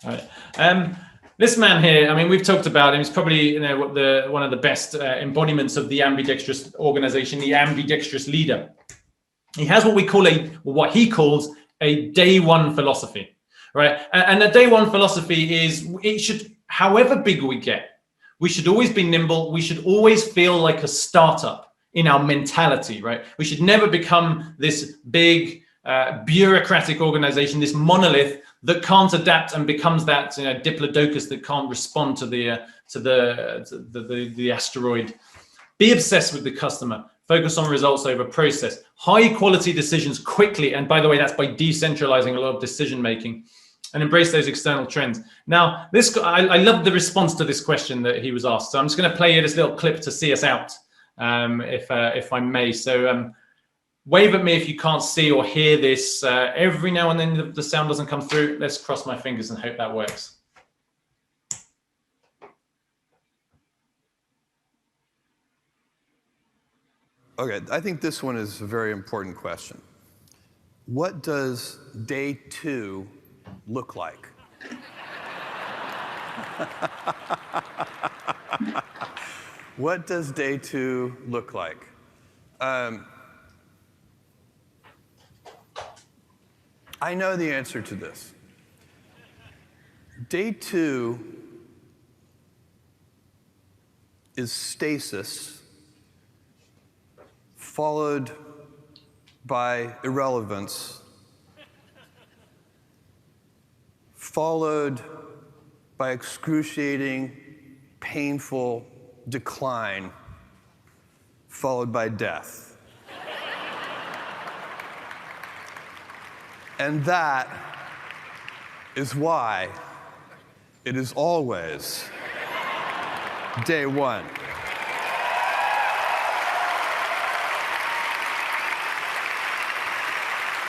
All right. This man here, I mean, we've talked about him. He's probably one of the best embodiments of the ambidextrous organization, the ambidextrous leader. He has what he calls a day one philosophy, right? And the day one philosophy is it should, however big we get, we should always be nimble. We should always feel like a startup in our mentality, right? We should never become this big bureaucratic organization, this monolith that can't adapt and becomes that diplodocus that can't respond to the asteroid. Be obsessed with the customer. Focus on results over process. High quality decisions quickly, and by the way, that's by decentralizing a lot of decision making, and embrace those external trends. Now, I love the response to this question that he was asked. So I'm just going to play you this little clip to see us out, if I may. So. Wave at me if you can't see or hear this. Every now and then the sound doesn't come through. Let's cross my fingers and hope that works. Okay, I think this one is a very important question. What does day 2 look like? What does day 2 look like? I know the answer to this. Day 2 is stasis, followed by irrelevance, followed by excruciating, painful decline, followed by death. And that is why it is always day one.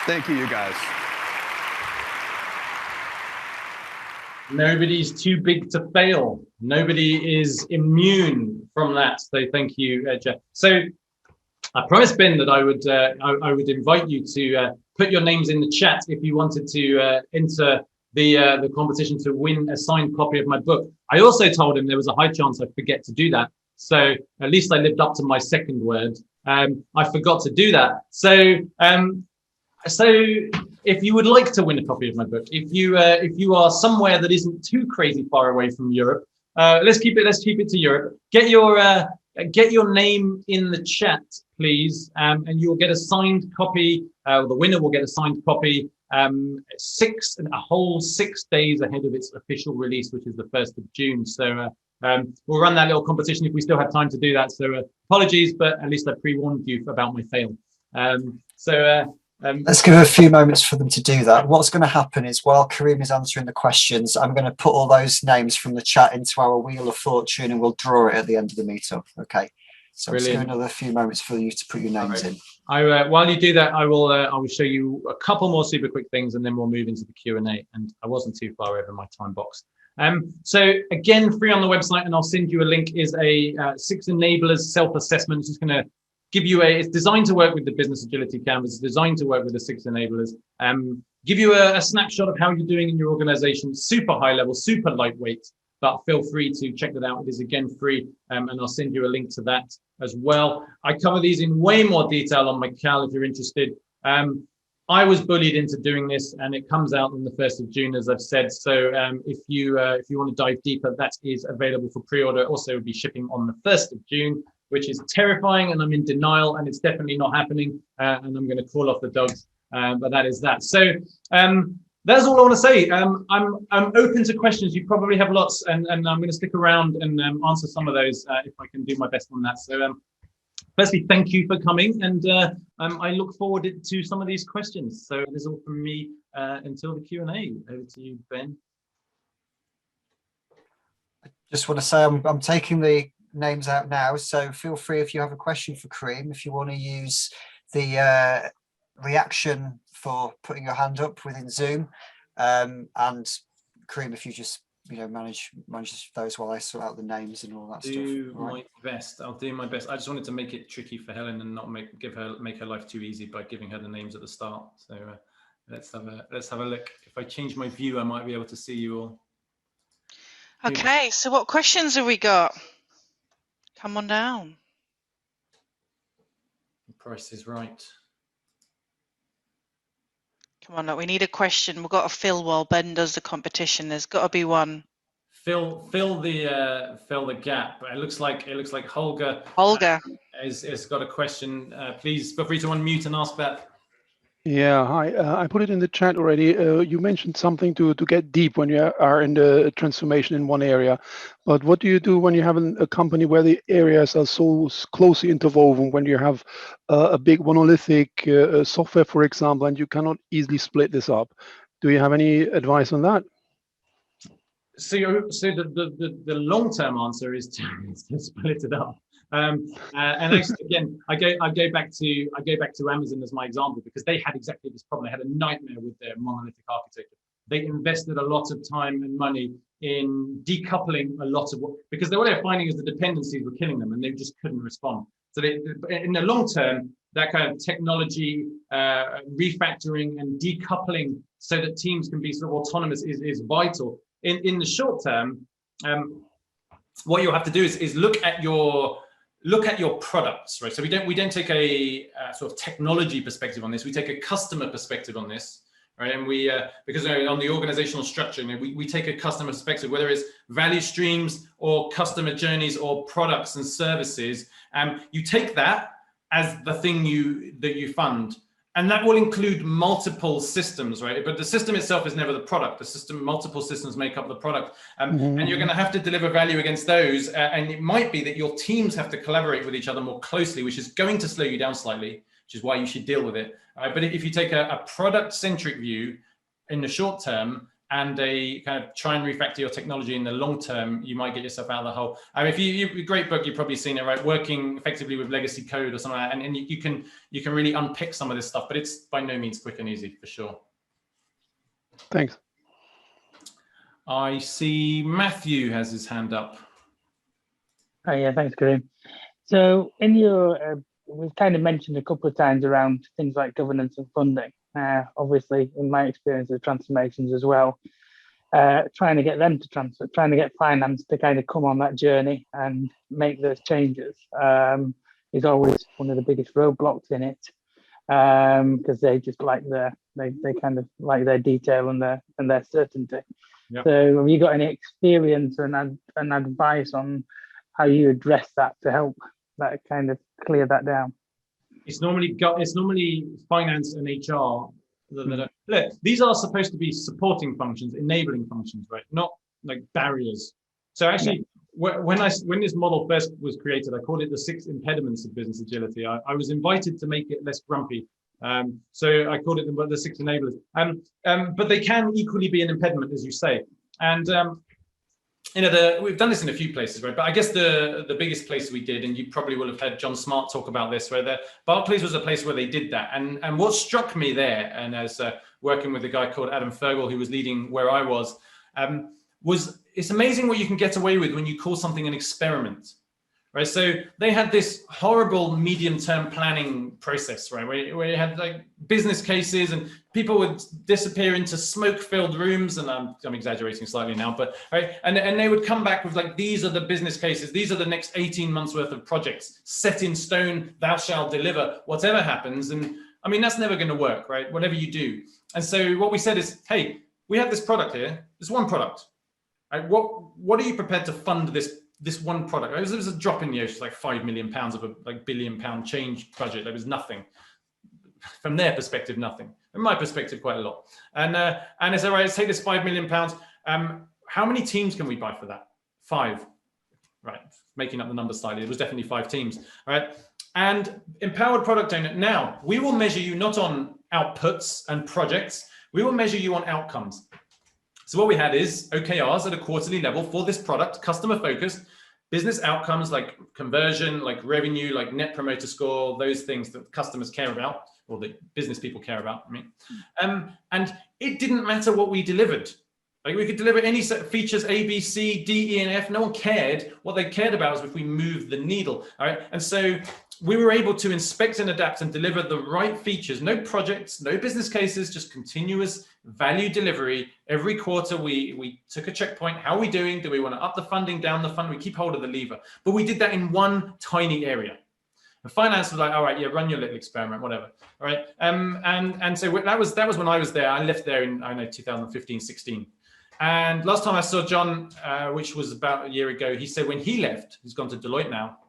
Thank you, guys. Nobody's too big to fail. Nobody is immune from that. So thank you, Jeff. So I promised Ben that I would invite you to put your names in the chat if you wanted to enter the competition to win a signed copy of my book. I also told him there was a high chance I'd forget to do that. So at least I lived up to my second word. I forgot to do that. So if you would like to win a copy of my book, if you are somewhere that isn't too crazy far away from Europe, let's keep it to Europe. Get your name in the chat, please, and you'll get a signed copy. The winner will get a signed copy a whole 6 days ahead of its official release, which is the 1st of June. So we'll run that little competition if we still have time to do that. So apologies, but at least I pre-warned you about my fail. Let's give a few moments for them to do that. What's going to happen is while Karim is answering the questions, I'm going to put all those names from the chat into our Wheel of Fortune and we'll draw it at the end of the meetup. Okay. So just give another few moments for you to put your names in. While you do that, I will show you a couple more super quick things and then we'll move into the Q&A. And I wasn't too far over my time box. So again, free on the website, and I'll send you a link, is a 6 enablers self-assessment. It's just going to give you it's designed to work with the business agility canvas. It's designed to work with the 6 enablers. Give you a snapshot of how you're doing in your organization. Super high level, super lightweight, but feel free to check that out. It is again free, and I'll send you a link to that as well. I cover these in way more detail on my Cal if you're interested. I was bullied into doing this, and it comes out on the 1st of June, as I've said. So if you want to dive deeper, that is available for pre-order. Also, will be shipping on the 1st of June, which is terrifying, and I'm in denial, and it's definitely not happening. And I'm going to call off the dogs, but that is that. So that's all I want to say. I'm open to questions. You probably have lots, and I'm going to stick around and answer some of those if I can do my best on that. So firstly, thank you for coming, and I look forward to some of these questions. So that is all from me until the Q&A. Over to you, Ben. I just want to say I'm taking the names out now, so feel free if you have a question for Karim, if you want to use the reaction for putting your hand up within Zoom, and Karim, if you just manage those while I sort out the names and all that stuff. My best. I'll do my best. I just wanted to make it tricky for Helen and not make her life too easy by giving her the names at the start. So let's have a look. If I change my view, I might be able to see you all. Okay, so what questions have we got? Come on down. The price is right. Come on, look, we need a question. We've got to fill while Ben does the competition. There's got to be one. Fill the gap. It looks like Holger. Has got a question. Please feel free to unmute and ask that. Yeah, hi. I put it in the chat already. You mentioned something to get deep when you are in the transformation in one area. But what do you do when you have a company where the areas are so closely interwoven, when you have a big monolithic software, for example, and you cannot easily split this up? Do you have any advice on that? So the long-term answer is to split it up. And actually, again, I go back to Amazon as my example, because they had exactly this problem. They had a nightmare with their monolithic architecture. They invested a lot of time and money in decoupling a lot of because what they're finding is the dependencies were killing them, and they just couldn't respond. So in the long term, that kind of technology refactoring and decoupling so that teams can be sort of autonomous is vital. In the short term, what you'll have to do is look at your products, right? So we don't take a sort of technology perspective on this. We take a customer perspective on this, right? And we because on the organizational structure, we take a customer perspective, whether it's value streams or customer journeys or products and services. You take that as the thing that you fund, And that will include multiple systems, right? But the system itself is never the product. The system, multiple systems make up the product. And you're going to have to deliver value against those. And it might be that your teams have to collaborate with each other more closely, which is going to slow you down slightly, which is why you should deal with it. But if you take a product-centric view in the short term, and a kind of try and refactor your technology in the long term, you might get yourself out of the hole. I mean, if you great book, you've probably seen it, right? Working effectively with legacy code or something like that, and you can really unpick some of this stuff, but it's by no means quick and easy for sure. Thanks. I see Matthew has his hand up. Oh yeah, thanks, Karim. So in your, we've kind of mentioned a couple of times around things like governance and funding. Obviously, in my experience of transformations as well, trying to get them to transfer, trying to get finance to kind of come on that journey and make those changes is always one of the biggest roadblocks in it, because they just like they kind of like their detail and their certainty. Yep. So have you got any experience and advice on how you address that to help that kind of clear that down? It's normally finance and HR. Look, these are supposed to be supporting functions, enabling functions, right? Not like barriers. So actually, when this model first was created, I called it the 6 impediments of business agility. I was invited to make it less grumpy. So I called it the 6 enablers. But they can equally be an impediment, as you say. And we've done this in a few places, right? But I guess the biggest place we did, and you probably will have heard John Smart talk about this, where Barclays was a place where they did that. And what struck me there, and as working with a guy called Adam Fergal, who was leading where I was it's amazing what you can get away with when you call something an experiment. Right, so they had this horrible medium-term planning process, right, where you had like business cases and people would disappear into smoke-filled rooms, and I'm exaggerating slightly now, but right, and they would come back with like, these are the business cases, these are the next 18 months worth of projects, set in stone, thou shalt deliver, whatever happens. And I mean, that's never going to work, right, whatever you do. And so what we said is, hey, we have this product here, this one product, right? What are you prepared to fund this one product? It was a drop in the ocean, like £5 million of a like £1 billion change budget. There was nothing from their perspective, nothing. From my perspective, quite a lot. And it's all right. Let's take this £5 million. How many teams can we buy for that? 5, right? Making up the number slightly. It was definitely 5 teams, right? And empowered product owner. Now we will measure you not on outputs and projects. We will measure you on outcomes. So what we had is OKRs at a quarterly level for this product, customer focused, business outcomes like conversion, like revenue, like net promoter score, those things that customers care about, or that business people care about, I mean. And it didn't matter what we delivered. Like we could deliver any set of features, A, B, C, D, E, and F. No one cared. What they cared about was if we moved the needle, all right? And so we were able to inspect and adapt and deliver the right features, no projects, no business cases, just continuous value delivery. Every quarter, we took a checkpoint. How are we doing? Do we want to up the funding, down the fund? We keep hold of the lever. But we did that in one tiny area. And finance was like, all right, yeah, run your little experiment, whatever. All right. And so that was when I was there. I left there in, I don't know, 2015, 16. And last time I saw John, which was about a year ago, he said when he left, he's gone to Deloitte now,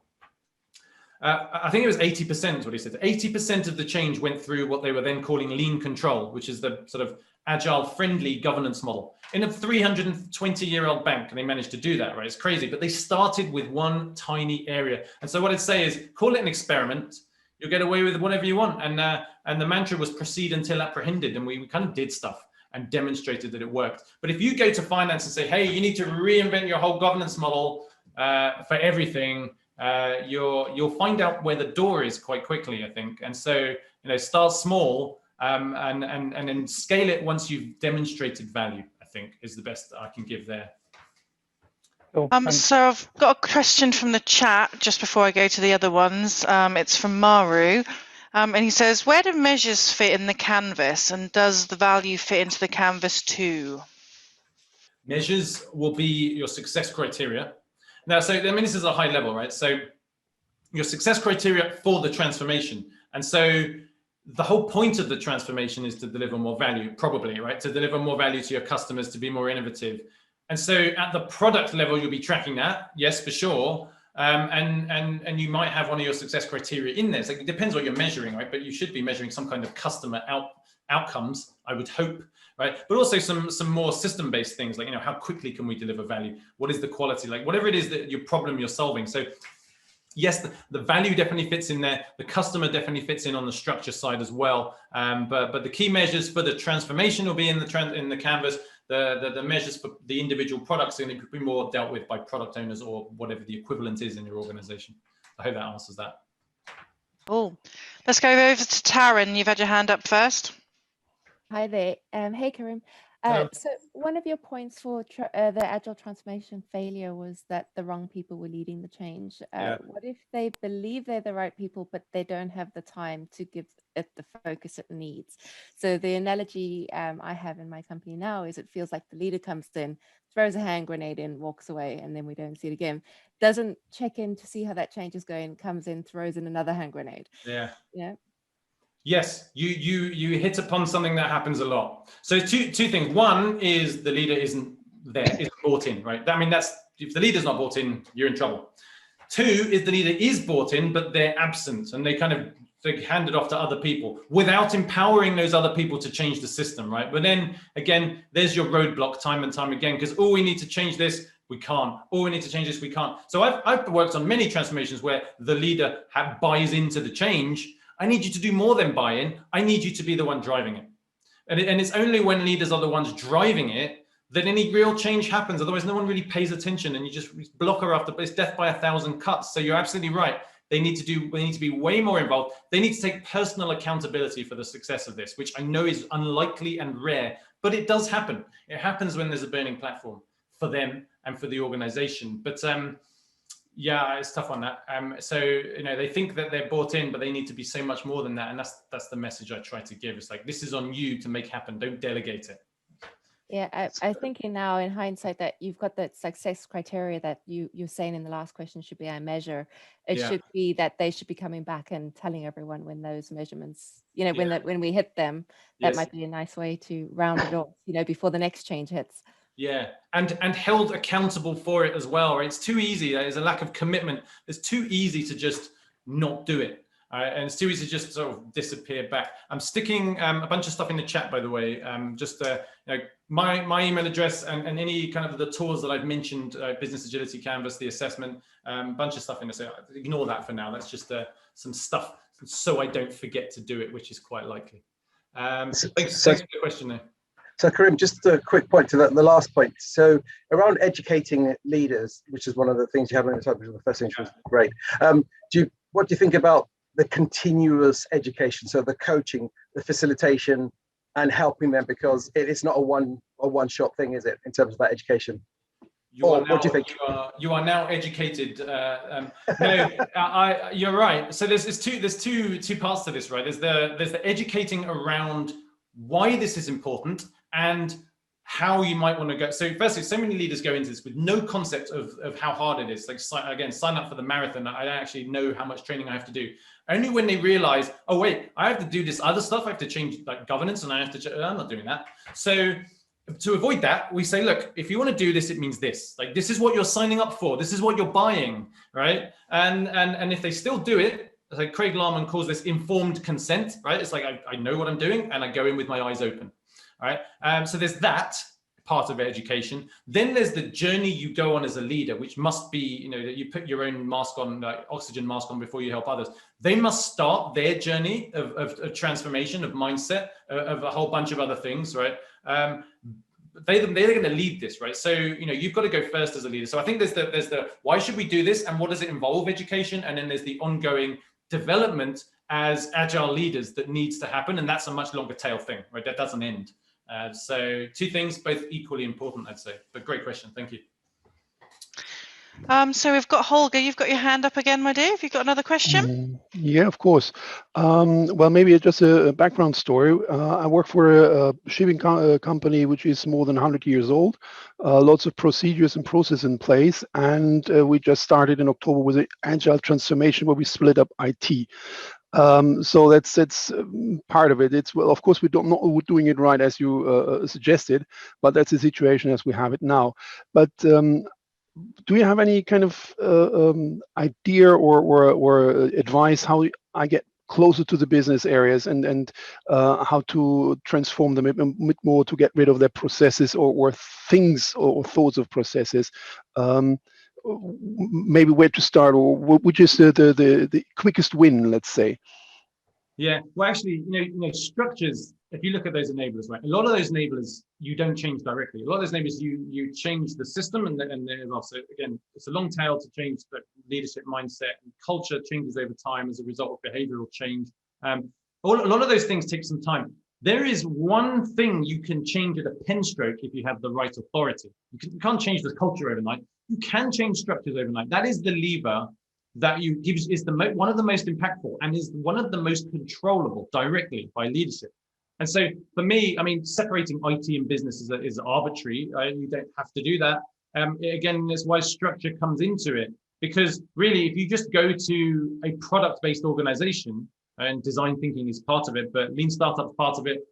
I think it was 80% is what he said. 80% of the change went through what they were then calling lean control, which is the sort of agile friendly governance model in a 320-year-old bank. And they managed to do that, right? It's crazy, but they started with one tiny area. And so what I'd say is call it an experiment. You'll get away with whatever you want. And the mantra was proceed until apprehended. And we kind of did stuff and demonstrated that it worked. But if you go to finance and say, hey, you need to reinvent your whole governance model for everything, you'll find out where the door is quite quickly, I think. And so, start small and then scale it once you've demonstrated value, I think is the best I can give there. So I've got a question from the chat just before I go to the other ones. It's from Maru. And he says, where do measures fit in the canvas, and does the value fit into the canvas too? Measures will be your success criteria. Now, so I mean, this is a high level, right? So your success criteria for the transformation. And so the whole point of the transformation is to deliver more value, probably, right? To deliver more value to your customers, to be more innovative. And so at the product level, you'll be tracking that. Yes, for sure. And you might have one of your success criteria in there. So it depends what you're measuring, right? But you should be measuring some kind of customer outcomes, I would hope, right? But also some more system-based things, like, how quickly can we deliver value? What is the quality? Like, whatever it is that your problem you're solving. So yes, the value definitely fits in there. The customer definitely fits in on the structure side as well. But the key measures for the transformation will be in the canvas. The measures for the individual products are going to be more dealt with by product owners or whatever the equivalent is in your organization. I hope that answers that. Oh, let's go over to Taryn. You've had your hand up first. Hi there. Hey, Karim. So one of your points for the Agile transformation failure was that the wrong people were leading the change. What if they believe they're the right people, but they don't have the time to give it the focus it needs? So the analogy I have in my company now is it feels like the leader comes in, throws a hand grenade in, walks away, and then we don't see it again. Doesn't check in to see how that change is going, comes in, throws in another hand grenade. Yeah. Yeah. Yes, you hit upon something that happens a lot. So two things. One is the leader isn't bought in, right? I mean, if the leader's not bought in, you're in trouble. Two is the leader is bought in, but they're absent, and they hand it off to other people without empowering those other people to change the system, right? But then again, there's your roadblock time and time again, because we need to change this, we can't. We need to change this, we can't. So I've worked on many transformations where the leader buys into the change. I need you to do more than buy-in. I need you to be the one driving it. And it's only when leaders are the ones driving it that any real change happens. Otherwise, no one really pays attention, and you just blocker after, but it's death by 1,000 cuts. So you're absolutely right. They need to be way more involved. They need to take personal accountability for the success of this, which I know is unlikely and rare, but it does happen. It happens when there's a burning platform for them and for the organization. But yeah, it's tough on that. So they think that they're bought in, but they need to be so much more than that. And that's the message I try to give. It's like, this is on you to make happen. Don't delegate it. Yeah, I'm thinking now in hindsight that you've got that success criteria that you're saying in the last question should be our measure. It should be that they should be coming back and telling everyone when those measurements, when we hit them. That might be a nice way to round it off, before the next change hits. Yeah, and held accountable for it as well, right? It's too easy. There's a lack of commitment. It's too easy to just not do it. And it's too easy to just sort of disappear back. I'm sticking a bunch of stuff in the chat, by the way. My email address and any kind of the tools that I've mentioned, Business Agility Canvas, the assessment, bunch of stuff in there. So ignore that for now. That's just some stuff so I don't forget to do it, which is quite likely. Thanks for the question there. So Karim, just a quick point to the last point. So around educating leaders, which is one of the things you have on the topic, the first thing was great. What do you think about the continuous education? So the coaching, the facilitation, and helping them, because it's not a one-shot thing, is it, in terms of that education? What do you think? You are now educated. No, you're right. So there's two parts to this, right? There's the educating around why this is important and how you might want to go. So firstly, so many leaders go into this with no concept of how hard it is. Like, again, sign up for the marathon. I don't actually know how much training I have to do. Only when they realize, oh wait, I have to do this other stuff. I have to change like governance, and I have to. I'm not doing that. So to avoid that, we say, look, if you want to do this, it means this. Like, this is what you're signing up for. This is what you're buying, right? And if they still do it, like Craig Larman calls this informed consent, right? It's like I know what I'm doing, and I go in with my eyes open. All right. So there's that part of education. Then there's the journey you go on as a leader, which must be, that you put your own mask on, oxygen mask on before you help others. They must start their journey of transformation, of mindset, of a whole bunch of other things, right? They're going to lead this, right? So, you've got to go first as a leader. So I think there's the why should we do this, and what does it involve education? And then there's the ongoing development as agile leaders that needs to happen. And that's a much longer tail thing, right? That doesn't end. So two things, both equally important, I'd say. But great question. Thank you. So we've got Holger. You've got your hand up again, my dear. Have you got another question? Yeah, of course. Well, maybe just a background story. I work for a shipping company which is more than 100 years old. Lots of procedures and processes in place. And we just started in October with an agile transformation where we split up IT. So that's part of it. Well, of course, we don't know we're doing it right as you suggested, but that's the situation as we have it now. But do you have any kind of idea or advice how I get closer to the business areas and how to transform them a bit more to get rid of their processes or things or thoughts of processes? Maybe where to start, or which is the quickest win, let's say? Yeah, well, actually, structures, if you look at those enablers, right, a lot of those enablers you don't change directly. A lot of those enablers you change the system, and also, again, it's a long tail to change the leadership mindset, and culture changes over time as a result of behavioral change. A lot of those things take some time. There is one thing you can change at a pen stroke if you have the right authority. You can't change the culture overnight. You can change structures overnight. That is the lever that is one of the most impactful and is one of the most controllable directly by leadership. And so for me, I mean, separating IT and business is arbitrary. You don't have to do that. Again, that's why structure comes into it, because really, if you just go to a product-based organization, and design thinking is part of it, but lean startup is part of it,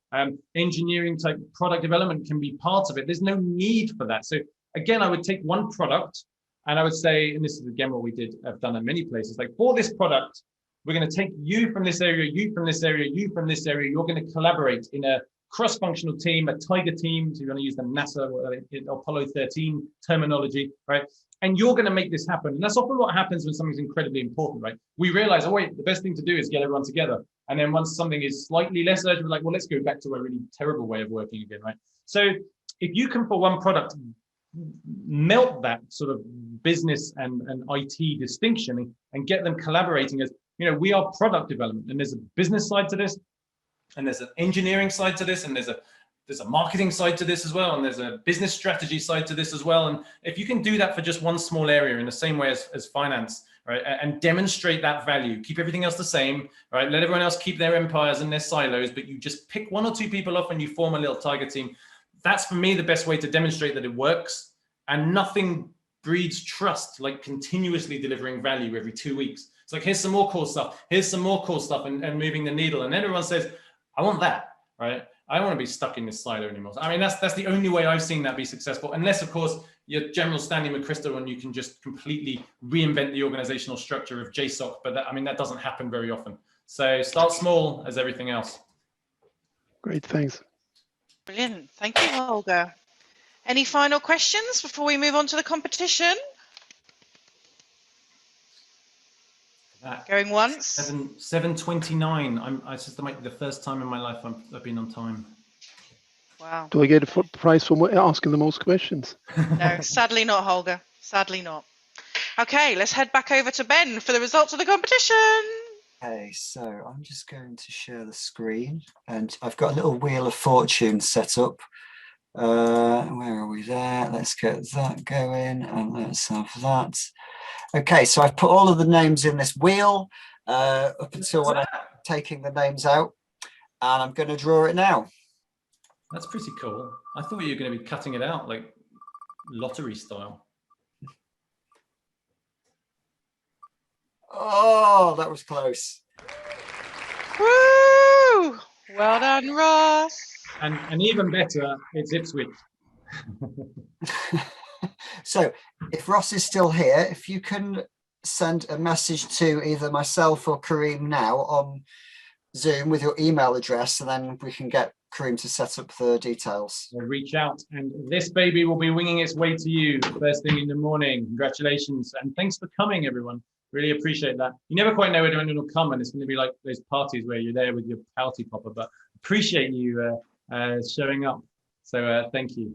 engineering type product development can be part of it. There's no need for that. So again, I would take one product, and I would say, and this is again what I've done in many places, like for this product, we're going to take you from this area, you from this area, you from this area. You're going to collaborate in a cross-functional team, a tiger team. So you're going to use the NASA Apollo 13 terminology, right? And you're going to make this happen. And that's often what happens when something's incredibly important, right? We realize, oh, wait, the best thing to do is get everyone together. And then once something is slightly less urgent, we're like, well, let's go back to a really terrible way of working again, right? So if you can, for one product, melt that sort of business and IT distinction and get them collaborating as, we are product development, and there's a business side to this, and there's an engineering side to this, and there's a marketing side to this as well, and there's a business strategy side to this as well. And if you can do that for just one small area in the same way as finance, right, and demonstrate that value, keep everything else the same, right, let everyone else keep their empires and their silos, but you just pick one or two people off and you form a little tiger team. That's, for me, the best way to demonstrate that it works. And nothing breeds trust like continuously delivering value every 2 weeks. It's like, here's some more cool stuff, here's some more cool stuff, and moving the needle. And everyone says, I want that, right? I don't want to be stuck in this silo anymore. I mean, that's the only way I've seen that be successful, unless, of course, you're General Stanley McChrystal and you can just completely reinvent the organizational structure of JSOC. But that doesn't happen very often. So start small as everything else. Great, thanks. Brilliant. Thank you, Holger. Any final questions before we move on to the competition? Going once. 7:29. It's just the first time in my life I've been on time. Wow. Do I get a prize for asking the most questions? No, sadly not, Holger. Sadly not. Okay, let's head back over to Ben for the results of the competition. Okay, so I'm just going to share the screen, and I've got a little wheel of fortune set up. Where are we there? Let's get that going, and let's have that. Okay, so I've put all of the names in this wheel up until when I'm taking the names out, and I'm going to draw it now. That's pretty cool. I thought you were going to be cutting it out like lottery style. Oh, that was close. Woo! Well done, Ross. And even better, it's Ipswich. So if Ross is still here, if you can send a message to either myself or Karim now on Zoom with your email address, and then we can get Karim to set up the details. So reach out, and this baby will be winging its way to you first thing in the morning. Congratulations, and thanks for coming, everyone. Really appreciate that. You never quite know when anyone will come, and it's going to be like those parties where you're there with your pouty popper, but appreciate you showing up. So thank you.